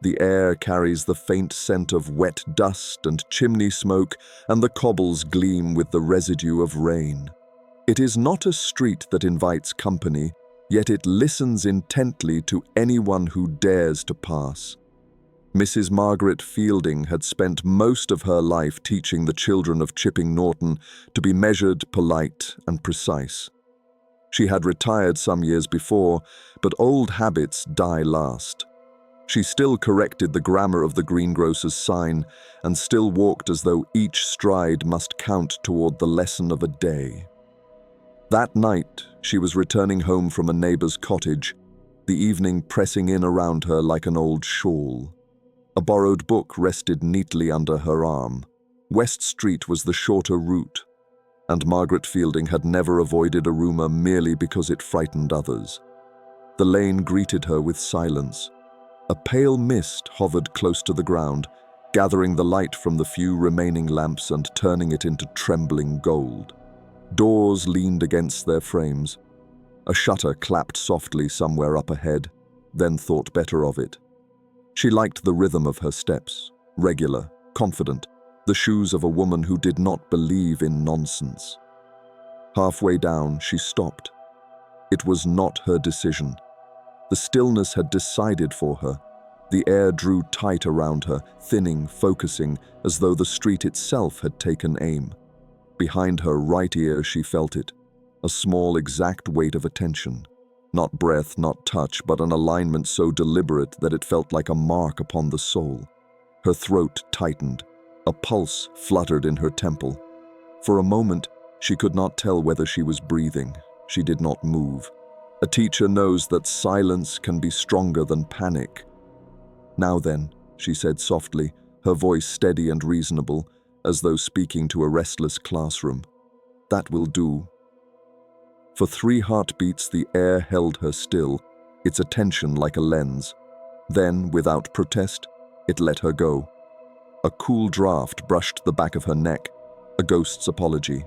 The air carries the faint scent of wet dust and chimney smoke, and the cobbles gleam with the residue of rain. It is not a street that invites company, yet it listens intently to anyone who dares to pass. Mrs. Margaret Fielding had spent most of her life teaching the children of Chipping Norton to be measured, polite, and precise. She had retired some years before, but old habits die last. She still corrected the grammar of the greengrocer's sign and still walked as though each stride must count toward the lesson of a day. That night, she was returning home from a neighbor's cottage, the evening pressing in around her like an old shawl. A borrowed book rested neatly under her arm. West Street was the shorter route, and Margaret Fielding had never avoided a rumor merely because it frightened others. The lane greeted her with silence. A pale mist hovered close to the ground, gathering the light from the few remaining lamps and turning it into trembling gold. Doors leaned against their frames. A shutter clapped softly somewhere up ahead, then thought better of it. She liked the rhythm of her steps, regular, confident, the shoes of a woman who did not believe in nonsense. Halfway down, she stopped. It was not her decision. The stillness had decided for her. The air drew tight around her, thinning, focusing, as though the street itself had taken aim. Behind her right ear she felt it, a small exact weight of attention. Not breath, not touch, but an alignment so deliberate that it felt like a mark upon the soul. Her throat tightened. A pulse fluttered in her temple. For a moment, she could not tell whether she was breathing. She did not move. A teacher knows that silence can be stronger than panic. "Now then," she said softly, her voice steady and reasonable, as though speaking to a restless classroom. "That will do." For 3 heartbeats, the air held her still, its attention like a lens. Then, without protest, it let her go. A cool draft brushed the back of her neck, a ghost's apology.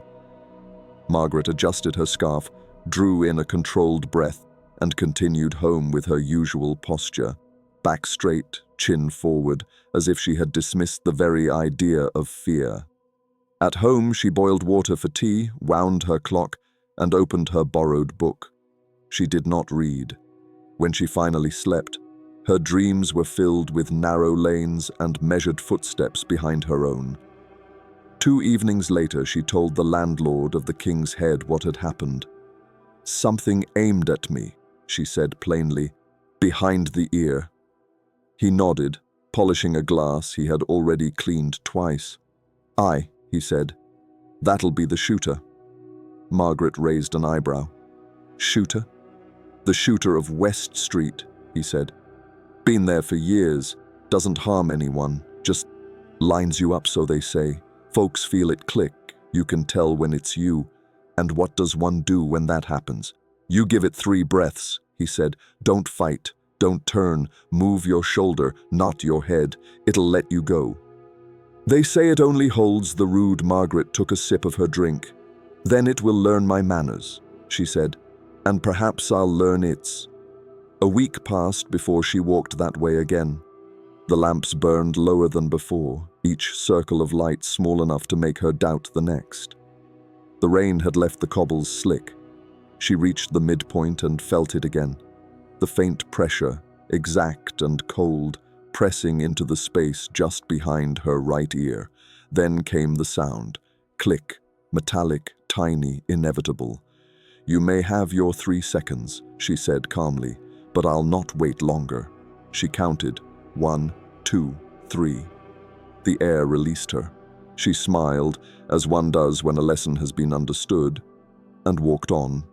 Margaret adjusted her scarf, drew in a controlled breath, and continued home with her usual posture, back straight, chin forward, as if she had dismissed the very idea of fear. At home, she boiled water for tea, wound her clock, and opened her borrowed book. She did not read. When she finally slept, her dreams were filled with narrow lanes and measured footsteps behind her own. 2 evenings later, she told the landlord of the King's Head what had happened. "Something aimed at me," she said plainly, "behind the ear." He nodded, polishing a glass he had already cleaned twice. "Aye," he said, "that'll be the shooter." Margaret raised an eyebrow. "Shooter?" "The shooter of West Street," he said. "Been there for years, doesn't harm anyone, just lines you up, so they say. Folks feel it click, you can tell when it's you. And what does one do when that happens? You give it 3 breaths," he said. "Don't fight, don't turn, move your shoulder, not your head. It'll let you go." "They say it only holds the rude." Margaret took a sip of her drink. "Then it will learn my manners," she said, "and perhaps I'll learn its." A week passed before she walked that way again. The lamps burned lower than before, each circle of light small enough to make her doubt the next. The rain had left the cobbles slick. She reached the midpoint and felt it again. The faint pressure, exact and cold, pressing into the space just behind her right ear. Then came the sound. Click, metallic, tiny, inevitable. "You may have your 3 seconds," she said calmly, "but I'll not wait longer." She counted. 1, 2, 3. The air released her. She smiled, as one does when a lesson has been understood, and walked on.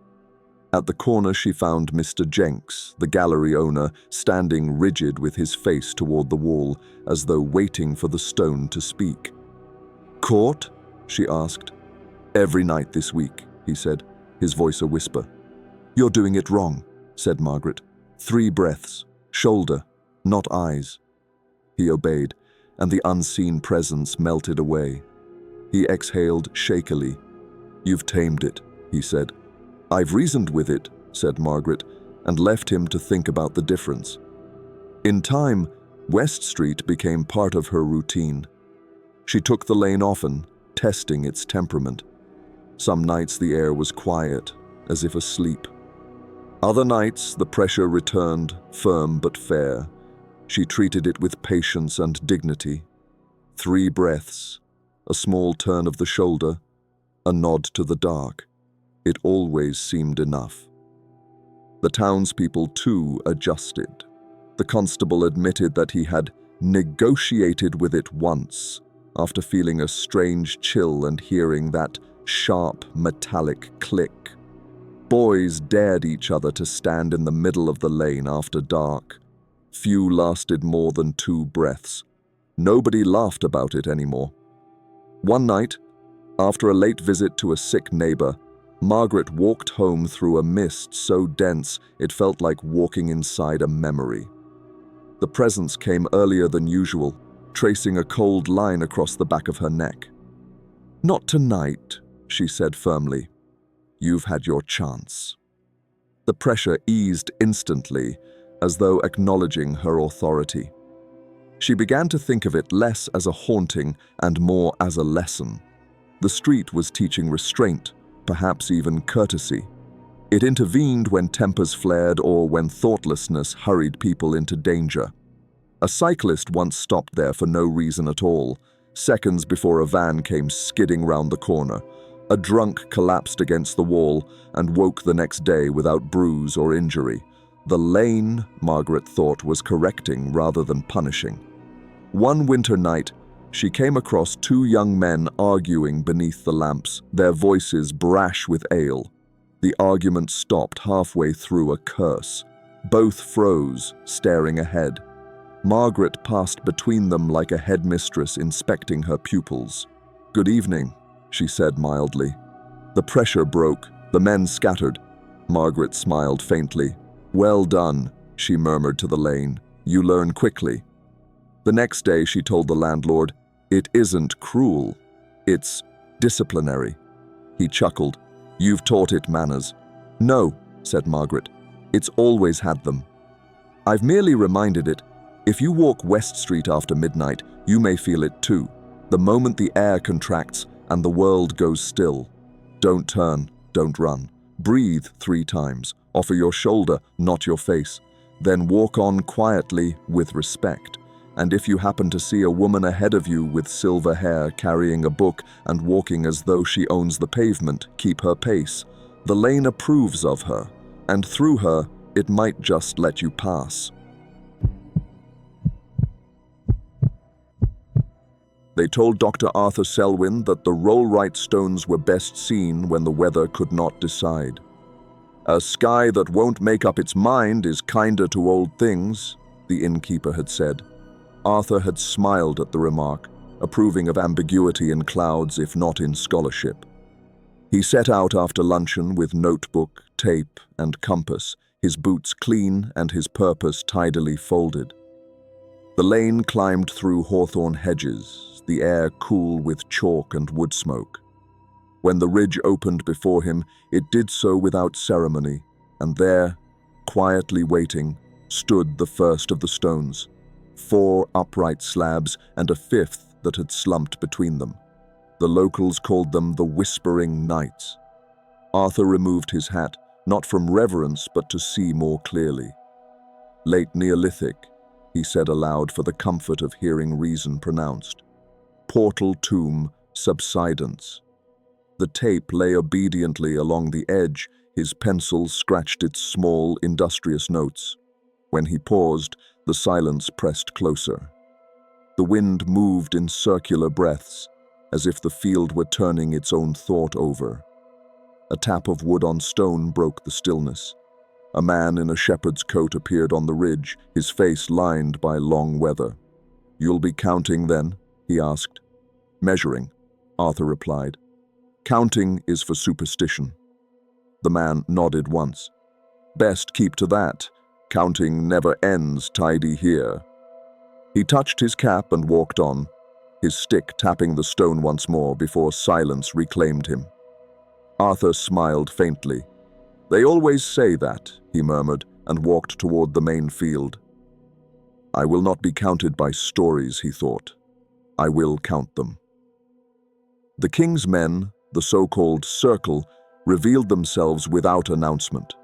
At the corner she found Mr. Jenks, the gallery owner, standing rigid with his face toward the wall, as though waiting for the stone to speak. "Caught?" she asked. "Every night this week," he said, his voice a whisper. "You're doing it wrong," said Margaret. 3 breaths, shoulder, not eyes." He obeyed, and the unseen presence melted away. He exhaled shakily. "You've tamed it," he said. "I've reasoned with it," said Margaret, and left him to think about the difference. In time, West Street became part of her routine. She took the lane often, testing its temperament. Some nights the air was quiet, as if asleep. Other nights the pressure returned, firm but fair. She treated it with patience and dignity. 3 breaths, a small turn of the shoulder, a nod to the dark. It always seemed enough. The townspeople, too, adjusted. The constable admitted that he had negotiated with it once, after feeling a strange chill and hearing that sharp, metallic click. Boys dared each other to stand in the middle of the lane after dark. Few lasted more than 2 breaths. Nobody laughed about it anymore. One night, after a late visit to a sick neighbor, Margaret walked home through a mist so dense it felt like walking inside a memory. The presence came earlier than usual, tracing a cold line across the back of her neck. "Not tonight," she said firmly. "You've had your chance." The pressure eased instantly, as though acknowledging her authority. She began to think of it less as a haunting and more as a lesson. The street was teaching restraint, perhaps even courtesy. It intervened when tempers flared or when thoughtlessness hurried people into danger. A cyclist once stopped there for no reason at all, seconds before a van came skidding round the corner. A drunk collapsed against the wall and woke the next day without bruise or injury. The lane, Margaret thought, was correcting rather than punishing. One winter night, she came across 2 young men arguing beneath the lamps, their voices brash with ale. The argument stopped halfway through a curse. Both froze, staring ahead. Margaret passed between them like a headmistress inspecting her pupils. "Good evening," she said mildly. The pressure broke. The men scattered. Margaret smiled faintly. "Well done," she murmured to the lane. "You learn quickly." The next day she told the landlord, "It isn't cruel. It's disciplinary." He chuckled. "You've taught it manners." "No," said Margaret. "It's always had them. I've merely reminded it. If you walk West Street after midnight, you may feel it too. The moment the air contracts and the world goes still. Don't turn, don't run. Breathe 3 times. Offer your shoulder, not your face. Then walk on quietly with respect. And if you happen to see a woman ahead of you with silver hair carrying a book and walking as though she owns the pavement, keep her pace. The lane approves of her, and through her, it might just let you pass." They told Dr. Arthur Selwyn that the roll-right stones were best seen when the weather could not decide. "A sky that won't make up its mind is kinder to old things," the innkeeper had said. Arthur had smiled at the remark, approving of ambiguity in clouds if not in scholarship. He set out after luncheon with notebook, tape, and compass, his boots clean and his purpose tidily folded. The lane climbed through hawthorn hedges, the air cool with chalk and wood smoke. When the ridge opened before him, it did so without ceremony, and there, quietly waiting, stood the first of the stones, 4 upright slabs and a 5th that had slumped between them. The locals called them the Whispering Knights. Arthur removed his hat, not from reverence but to see more clearly. Late Neolithic, he said aloud for the comfort of hearing reason pronounced. Portal tomb, subsidence. The tape lay obediently along the edge, his pencil scratched its small, industrious notes. When he paused, the silence pressed closer. The wind moved in circular breaths, as if the field were turning its own thought over. A tap of wood on stone broke the stillness. A man in a shepherd's coat appeared on the ridge, his face lined by long weather. "You'll be counting then?" he asked. "Measuring," Arthur replied. "Counting is for superstition." The man nodded once. "Best keep to that. Counting never ends tidy here." He touched his cap and walked on, his stick tapping the stone once more before silence reclaimed him. Arthur smiled faintly. "They always say that," he murmured, and walked toward the main field. "I will not be counted by stories," he thought. "I will count them." The king's men, the so-called circle, revealed themselves without announcement.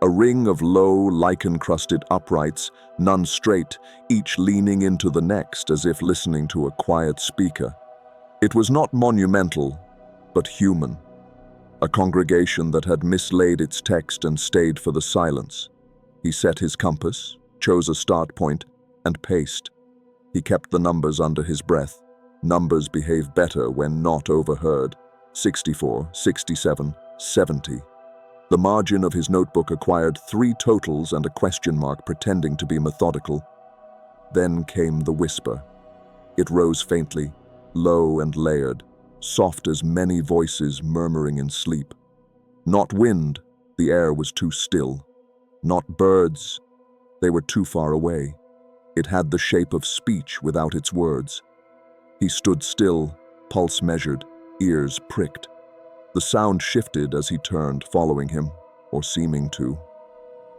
A ring of low, lichen-crusted uprights, none straight, each leaning into the next as if listening to a quiet speaker. It was not monumental, but human. A congregation that had mislaid its text and stayed for the silence. He set his compass, chose a start point, and paced. He kept the numbers under his breath. Numbers behave better when not overheard. 64, 67, 70. The margin of his notebook acquired 3 totals and a question mark pretending to be methodical. Then came the whisper. It rose faintly, low and layered, soft as many voices murmuring in sleep. Not wind, the air was too still. Not birds, they were too far away. It had the shape of speech without its words. He stood still, pulse measured, ears pricked. The sound shifted as he turned, following him, or seeming to.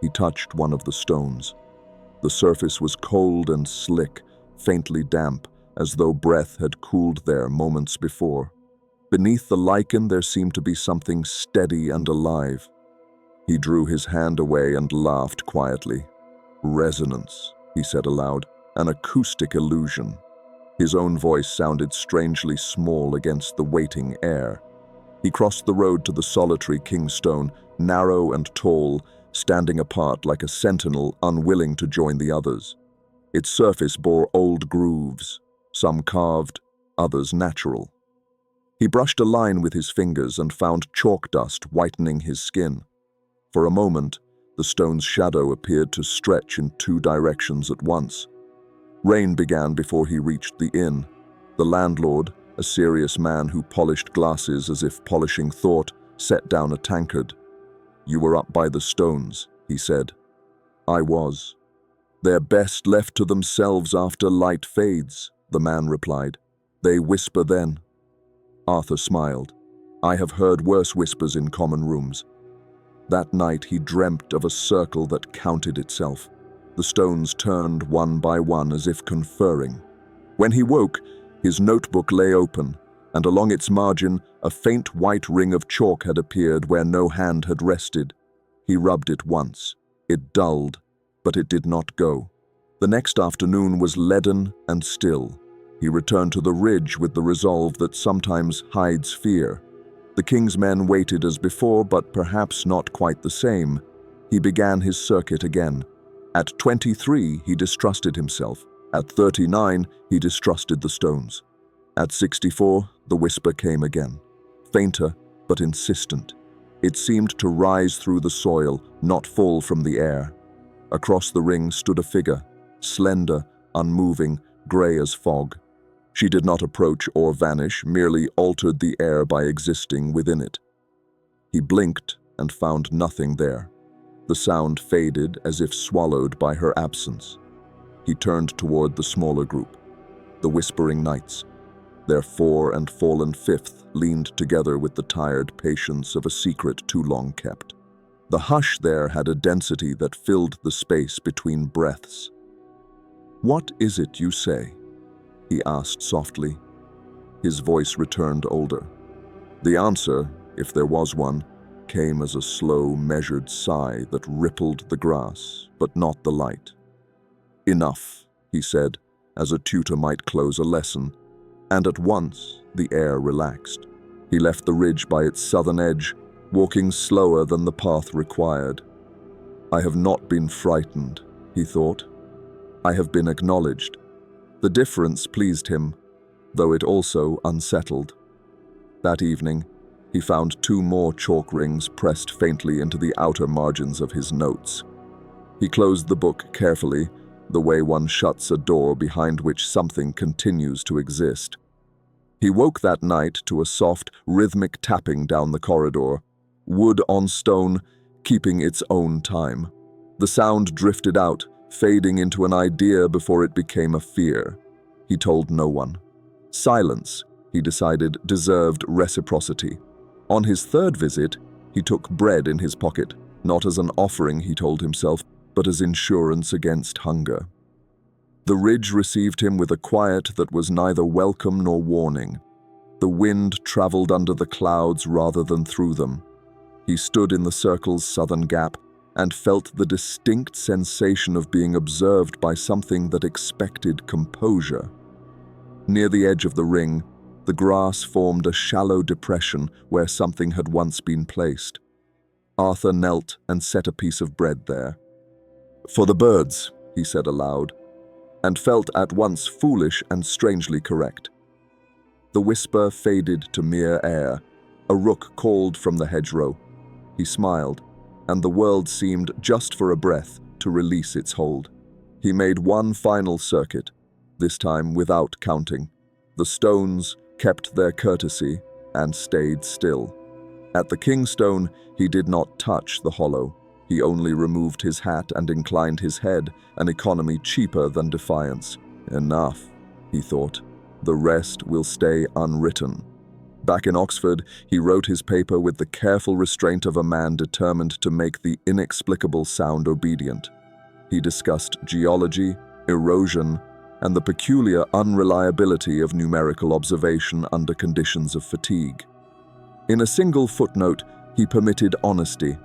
He touched one of the stones. The surface was cold and slick, faintly damp, as though breath had cooled there moments before. Beneath the lichen there seemed to be something steady and alive. He drew his hand away and laughed quietly. "Resonance," he said aloud, "an acoustic illusion." His own voice sounded strangely small against the waiting air. He crossed the road to the solitary King's Stone, narrow and tall, standing apart like a sentinel unwilling to join the others. Its surface bore old grooves, some carved, others natural. He brushed a line with his fingers and found chalk dust whitening his skin. For a moment, the stone's shadow appeared to stretch in 2 directions at once. Rain began before he reached the inn. The landlord, a serious man who polished glasses as if polishing thought, set down a tankard. "You were up by the stones," he said. "I was." "They're best left to themselves after light fades," the man replied. "They whisper then." Arthur smiled. "I have heard worse whispers in common rooms." That night he dreamt of a circle that counted itself. The stones turned one by one as if conferring. When he woke, his notebook lay open, and along its margin a faint white ring of chalk had appeared where no hand had rested. He rubbed it once. It dulled, but it did not go. The next afternoon was leaden and still. He returned to the ridge with the resolve that sometimes hides fear. The king's men waited as before, but perhaps not quite the same. He began his circuit again. At 23, he distrusted himself. At 39, he distrusted the stones. At 64, the whisper came again. Fainter, but insistent. It seemed to rise through the soil, not fall from the air. Across the ring stood a figure, slender, unmoving, gray as fog. She did not approach or vanish, merely altered the air by existing within it. He blinked and found nothing there. The sound faded as if swallowed by her absence. He turned toward the smaller group, the whispering knights. Their 4 and fallen 5th leaned together with the tired patience of a secret too long kept. The hush there had a density that filled the space between breaths. "What is it you say?" he asked softly. His voice returned older. The answer, if there was one, came as a slow, measured sigh that rippled the grass, but not the light. "Enough," he said, as a tutor might close a lesson, and at once the air relaxed. He left the ridge by its southern edge, walking slower than the path required. I have not been frightened, he thought. I have been acknowledged. The difference pleased him, though it also unsettled. That evening, he found 2 more chalk rings pressed faintly into the outer margins of his notes. He closed the book carefully, the way one shuts a door behind which something continues to exist. He woke that night to a soft, rhythmic tapping down the corridor, wood on stone, keeping its own time. The sound drifted out, fading into an idea before it became a fear. He told no one. Silence, he decided, deserved reciprocity. On his 3rd visit, he took bread in his pocket, not as an offering, he told himself, but as insurance against hunger. The ridge received him with a quiet that was neither welcome nor warning. The wind traveled under the clouds rather than through them. He stood in the circle's southern gap and felt the distinct sensation of being observed by something that expected composure. Near the edge of the ring, the grass formed a shallow depression where something had once been placed. Arthur knelt and set a piece of bread there. "For the birds," he said aloud, and felt at once foolish and strangely correct. The whisper faded to mere air. A rook called from the hedgerow. He smiled, and the world seemed, just for a breath, to release its hold. He made one final circuit, this time without counting. The stones kept their courtesy and stayed still. At the kingstone, he did not touch the hollow. He only removed his hat and inclined his head, an economy cheaper than defiance. Enough, he thought. The rest will stay unwritten. Back in Oxford, he wrote his paper with the careful restraint of a man determined to make the inexplicable sound obedient. He discussed geology, erosion, and the peculiar unreliability of numerical observation under conditions of fatigue. In a single footnote, he permitted honesty.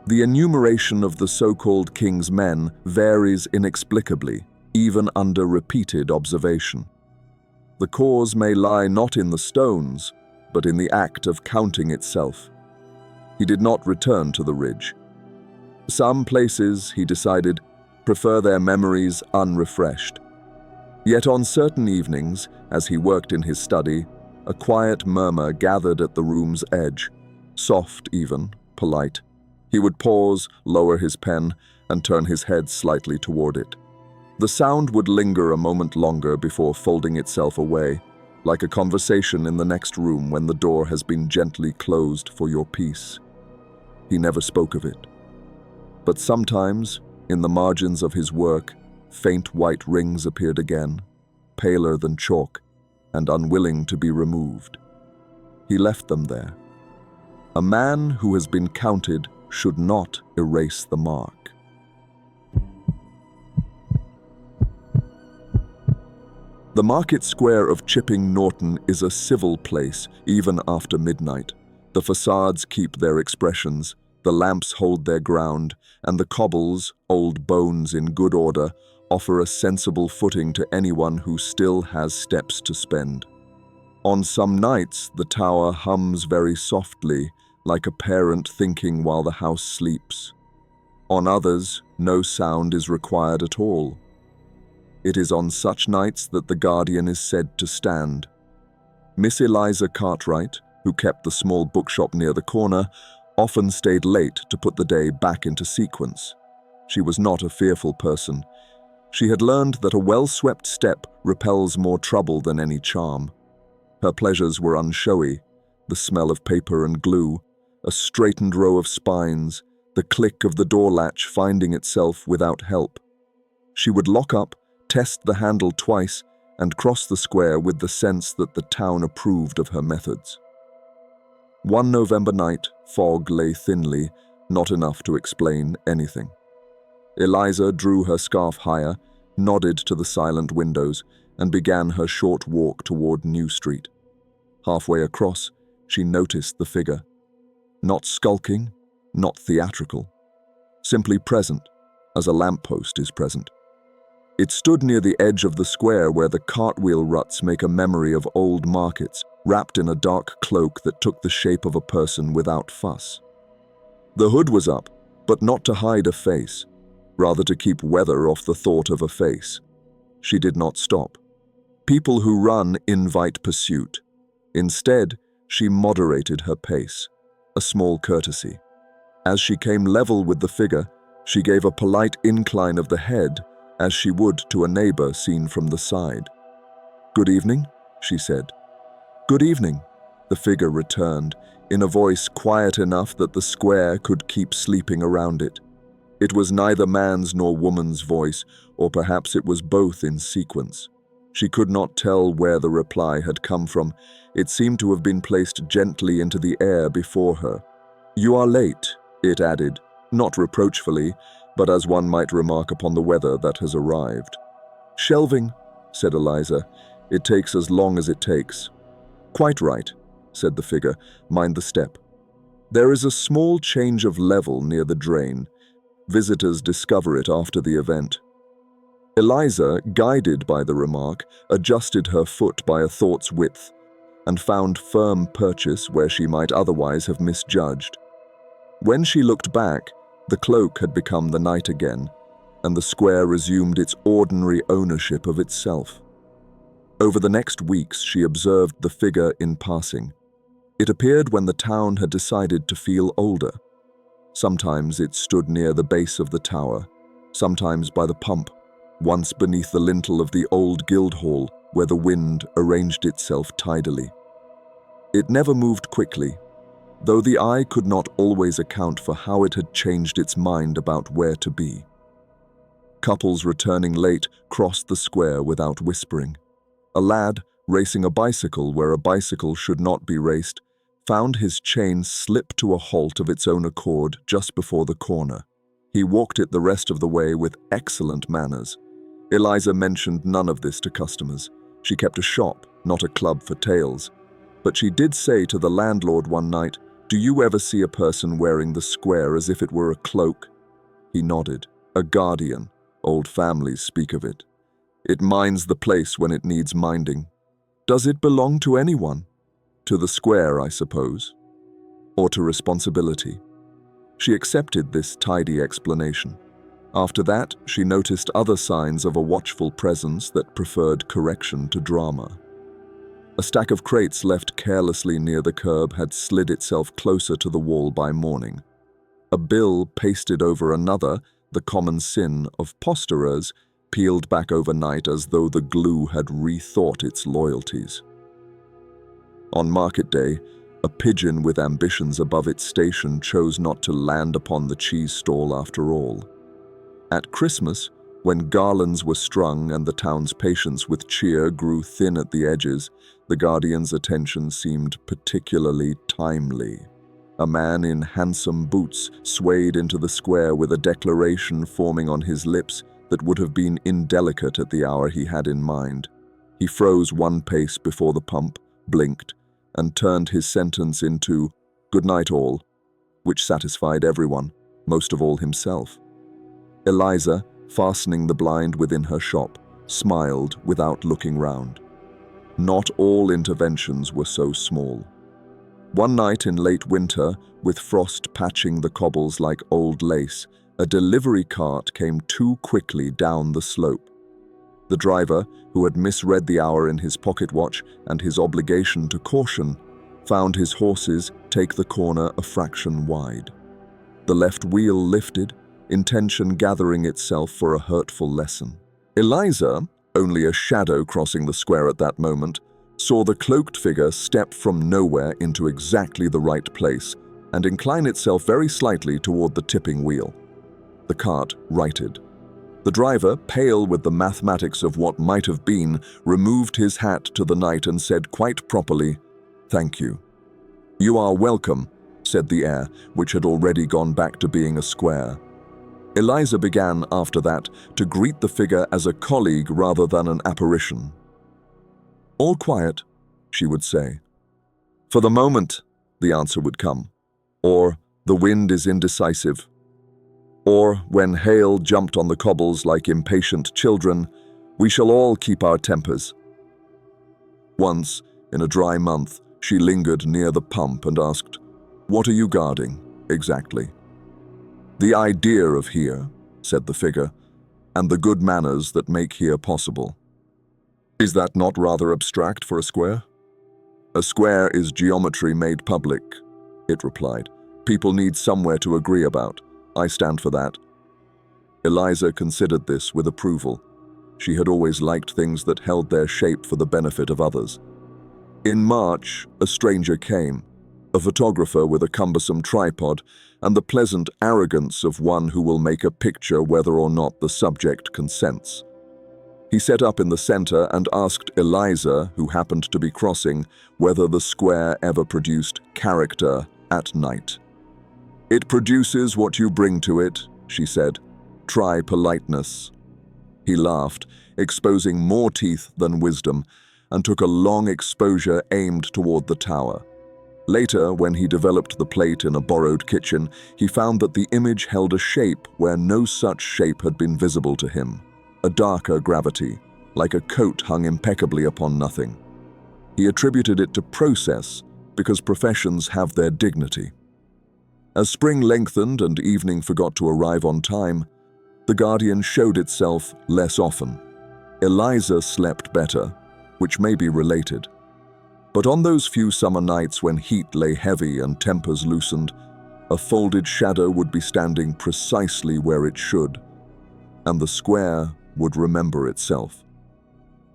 The enumeration of the so-called king's men varies inexplicably, even under repeated observation. The cause may lie not in the stones, but in the act of counting itself. He did not return to the ridge. Some places, he decided, prefer their memories unrefreshed. Yet on certain evenings, as he worked in his study, a quiet murmur gathered at the room's edge, soft even, polite. He would pause, lower his pen, and turn his head slightly toward it. The sound would linger a moment longer before folding itself away, like a conversation in the next room when the door has been gently closed for your peace. He never spoke of it. But sometimes, in the margins of his work, faint white rings appeared again, paler than chalk, and unwilling to be removed. He left them there. A man who has been counted should not erase the mark. The market square of Chipping Norton is a civil place, even after midnight. The facades keep their expressions, the lamps hold their ground, and the cobbles, old bones in good order, offer a sensible footing to anyone who still has steps to spend. On some nights, the tower hums very softly, like a parent thinking while the house sleeps. On others, no sound is required at all. It is on such nights that the guardian is said to stand. Miss Eliza Cartwright, who kept the small bookshop near the corner, often stayed late to put the day back into sequence. She was not a fearful person. She had learned that a well-swept step repels more trouble than any charm. Her pleasures were unshowy, the smell of paper and glue, a straightened row of spines, the click of the door latch finding itself without help. She would lock up, test the handle twice, and cross the square with the sense that the town approved of her methods. One November night, fog lay thinly, not enough to explain anything. Eliza drew her scarf higher, nodded to the silent windows, and began her short walk toward New Street. Halfway across, she noticed the figure. Not skulking, not theatrical. Simply present, as a lamppost is present. It stood near the edge of the square where the cartwheel ruts make a memory of old markets, wrapped in a dark cloak that took the shape of a person without fuss. The hood was up, but not to hide a face, rather to keep weather off the thought of a face. She did not stop. People who run invite pursuit. Instead, she moderated her pace, a small courtesy. As she came level with the figure, she gave a polite incline of the head as she would to a neighbor seen from the side. "Good evening," she said. "Good evening," the figure returned, in a voice quiet enough that the square could keep sleeping around it. It was neither man's nor woman's voice, or perhaps it was both in sequence. She could not tell where the reply had come from. It seemed to have been placed gently into the air before her. "You are late," it added, not reproachfully, but as one might remark upon the weather that has arrived. "Shelving," said Eliza. "It takes as long as it takes." "Quite right," said the figure. "Mind the step. There is a small change of level near the drain. Visitors discover it after the event." Eliza, guided by the remark, adjusted her foot by a thought's width and found firm purchase where she might otherwise have misjudged. When she looked back, the cloak had become the night again, and the square resumed its ordinary ownership of itself. Over the next weeks, she observed the figure in passing. It appeared when the town had decided to feel older. Sometimes it stood near the base of the tower, sometimes by the pump, once beneath the lintel of the old Guildhall where the wind arranged itself tidily. It never moved quickly, though the eye could not always account for how it had changed its mind about where to be. Couples returning late crossed the square without whispering. A lad, racing a bicycle where a bicycle should not be raced, found his chain slip to a halt of its own accord just before the corner. He walked it the rest of the way with excellent manners. Eliza mentioned none of this to customers. She kept a shop, not a club for tales. But she did say to the landlord one night, "Do you ever see a person wearing the square as if it were a cloak?" He nodded. "A guardian. Old families speak of it. It minds the place when it needs minding." "Does it belong to anyone?" "To the square, I suppose. Or to responsibility." She accepted this tidy explanation. After that, she noticed other signs of a watchful presence that preferred correction to drama. A stack of crates left carelessly near the curb had slid itself closer to the wall by morning. A bill pasted over another, the common sin of posterers, peeled back overnight as though the glue had rethought its loyalties. On market day, a pigeon with ambitions above its station chose not to land upon the cheese stall after all. At Christmas, when garlands were strung and the town's patience with cheer grew thin at the edges, the guardian's attention seemed particularly timely. A man in handsome boots swayed into the square with a declaration forming on his lips that would have been indelicate at the hour he had in mind. He froze one pace before the pump, blinked, and turned his sentence into "Good night all," which satisfied everyone, most of all himself. Eliza, fastening the blind within her shop, smiled without looking round. Not all interventions were so small. One night in late winter, with frost patching the cobbles like old lace, a delivery cart came too quickly down the slope. The driver, who had misread the hour in his pocket watch and his obligation to caution, found his horses take the corner a fraction wide. The left wheel lifted, intention gathering itself for a hurtful lesson. Eliza, only a shadow crossing the square at that moment, saw the cloaked figure step from nowhere into exactly the right place and incline itself very slightly toward the tipping wheel. The cart righted. The driver, pale with the mathematics of what might have been, removed his hat to the night and said quite properly, "Thank you." "You are welcome," said the air, which had already gone back to being a square. Eliza began, after that, to greet the figure as a colleague rather than an apparition. "All quiet," she would say. "For the moment," the answer would come, or "The wind is indecisive." Or, when hail jumped on the cobbles like impatient children, we shall all keep our tempers. Once, in a dry month, she lingered near the pump and asked, "What are you guarding, exactly?" "The idea of here," said the figure, "and the good manners that make here possible." "Is that not rather abstract for a square?" "A square is geometry made public," it replied. "People need somewhere to agree about. I stand for that." Eliza considered this with approval. She had always liked things that held their shape for the benefit of others. In March, a stranger came, a photographer with a cumbersome tripod and the pleasant arrogance of one who will make a picture whether or not the subject consents. He set up in the center and asked Eliza, who happened to be crossing, whether the square ever produced character at night. "It produces what you bring to it," she said. "Try politeness." He laughed, exposing more teeth than wisdom, and took a long exposure aimed toward the tower. Later, when he developed the plate in a borrowed kitchen, he found that the image held a shape where no such shape had been visible to him, a darker gravity, like a coat hung impeccably upon nothing. He attributed it to process, because professions have their dignity. As spring lengthened and evening forgot to arrive on time, the guardian showed itself less often. Eliza slept better, which may be related. But on those few summer nights when heat lay heavy and tempers loosened, a folded shadow would be standing precisely where it should, and the square would remember itself.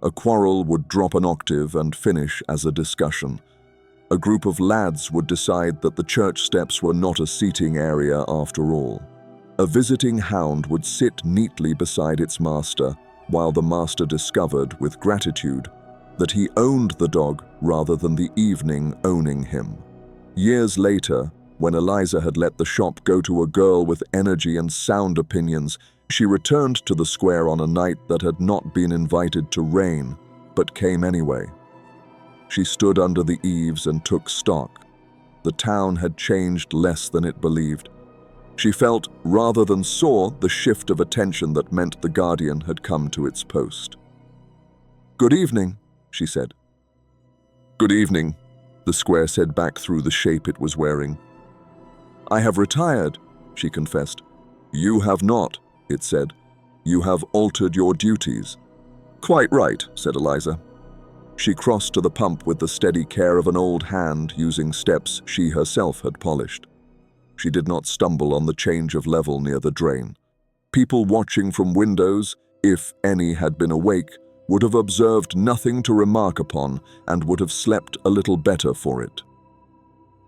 A quarrel would drop an octave and finish as a discussion. A group of lads would decide that the church steps were not a seating area after all. A visiting hound would sit neatly beside its master, while the master discovered, with gratitude, that he owned the dog rather than the evening owning him. Years later, when Eliza had let the shop go to a girl with energy and sound opinions, she returned to the square on a night that had not been invited to rain, but came anyway. She stood under the eaves and took stock. The town had changed less than it believed. She felt, rather than saw, the shift of attention that meant the guardian had come to its post. "Good evening," she said. "Good evening," the square said back through the shape it was wearing. "I have retired," she confessed. "You have not," it said. "You have altered your duties." "Quite right," said Eliza. She crossed to the pump with the steady care of an old hand using steps she herself had polished. She did not stumble on the change of level near the drain. People watching from windows, if any had been awake, would have observed nothing to remark upon and would have slept a little better for it.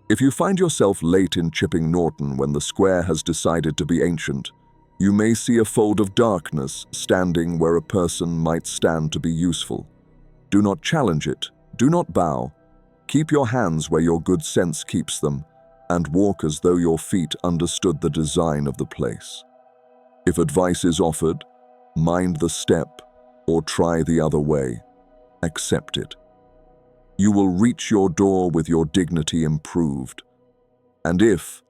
If you find yourself late in Chipping Norton when the square has decided to be ancient, you may see a fold of darkness standing where a person might stand to be useful. Do not challenge it, do not bow. Keep your hands where your good sense keeps them, and walk as though your feet understood the design of the place. If advice is offered, mind the step or try the other way. Accept it. You will reach your door with your dignity improved. And if,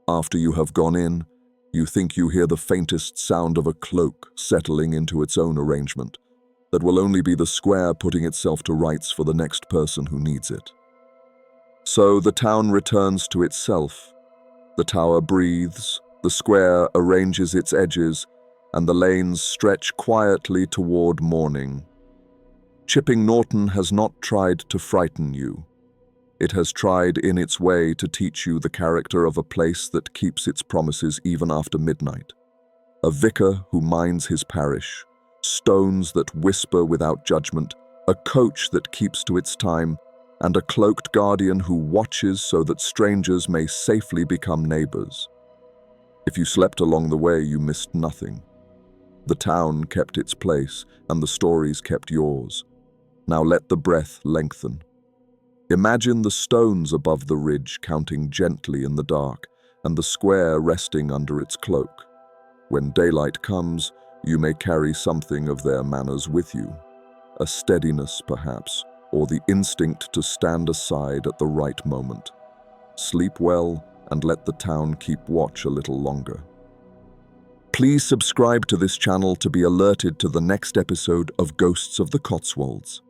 after you have gone in, you think you hear the faintest sound of a cloak settling into its own arrangement, that will only be the square putting itself to rights for the next person who needs it. So the town returns to itself. The tower breathes, the square arranges its edges, and the lanes stretch quietly toward morning. Chipping Norton has not tried to frighten you. It has tried in its way to teach you the character of a place that keeps its promises even after midnight. A vicar who minds his parish, stones that whisper without judgment, a coach that keeps to its time, and a cloaked guardian who watches so that strangers may safely become neighbors. If you slept along the way, you missed nothing. The town kept its place, and the stories kept yours. Now let the breath lengthen. Imagine the stones above the ridge counting gently in the dark, and the square resting under its cloak. When daylight comes, you may carry something of their manners with you. A steadiness, perhaps, or the instinct to stand aside at the right moment. Sleep well and let the town keep watch a little longer. Please subscribe to this channel to be alerted to the next episode of Ghosts of the Cotswolds.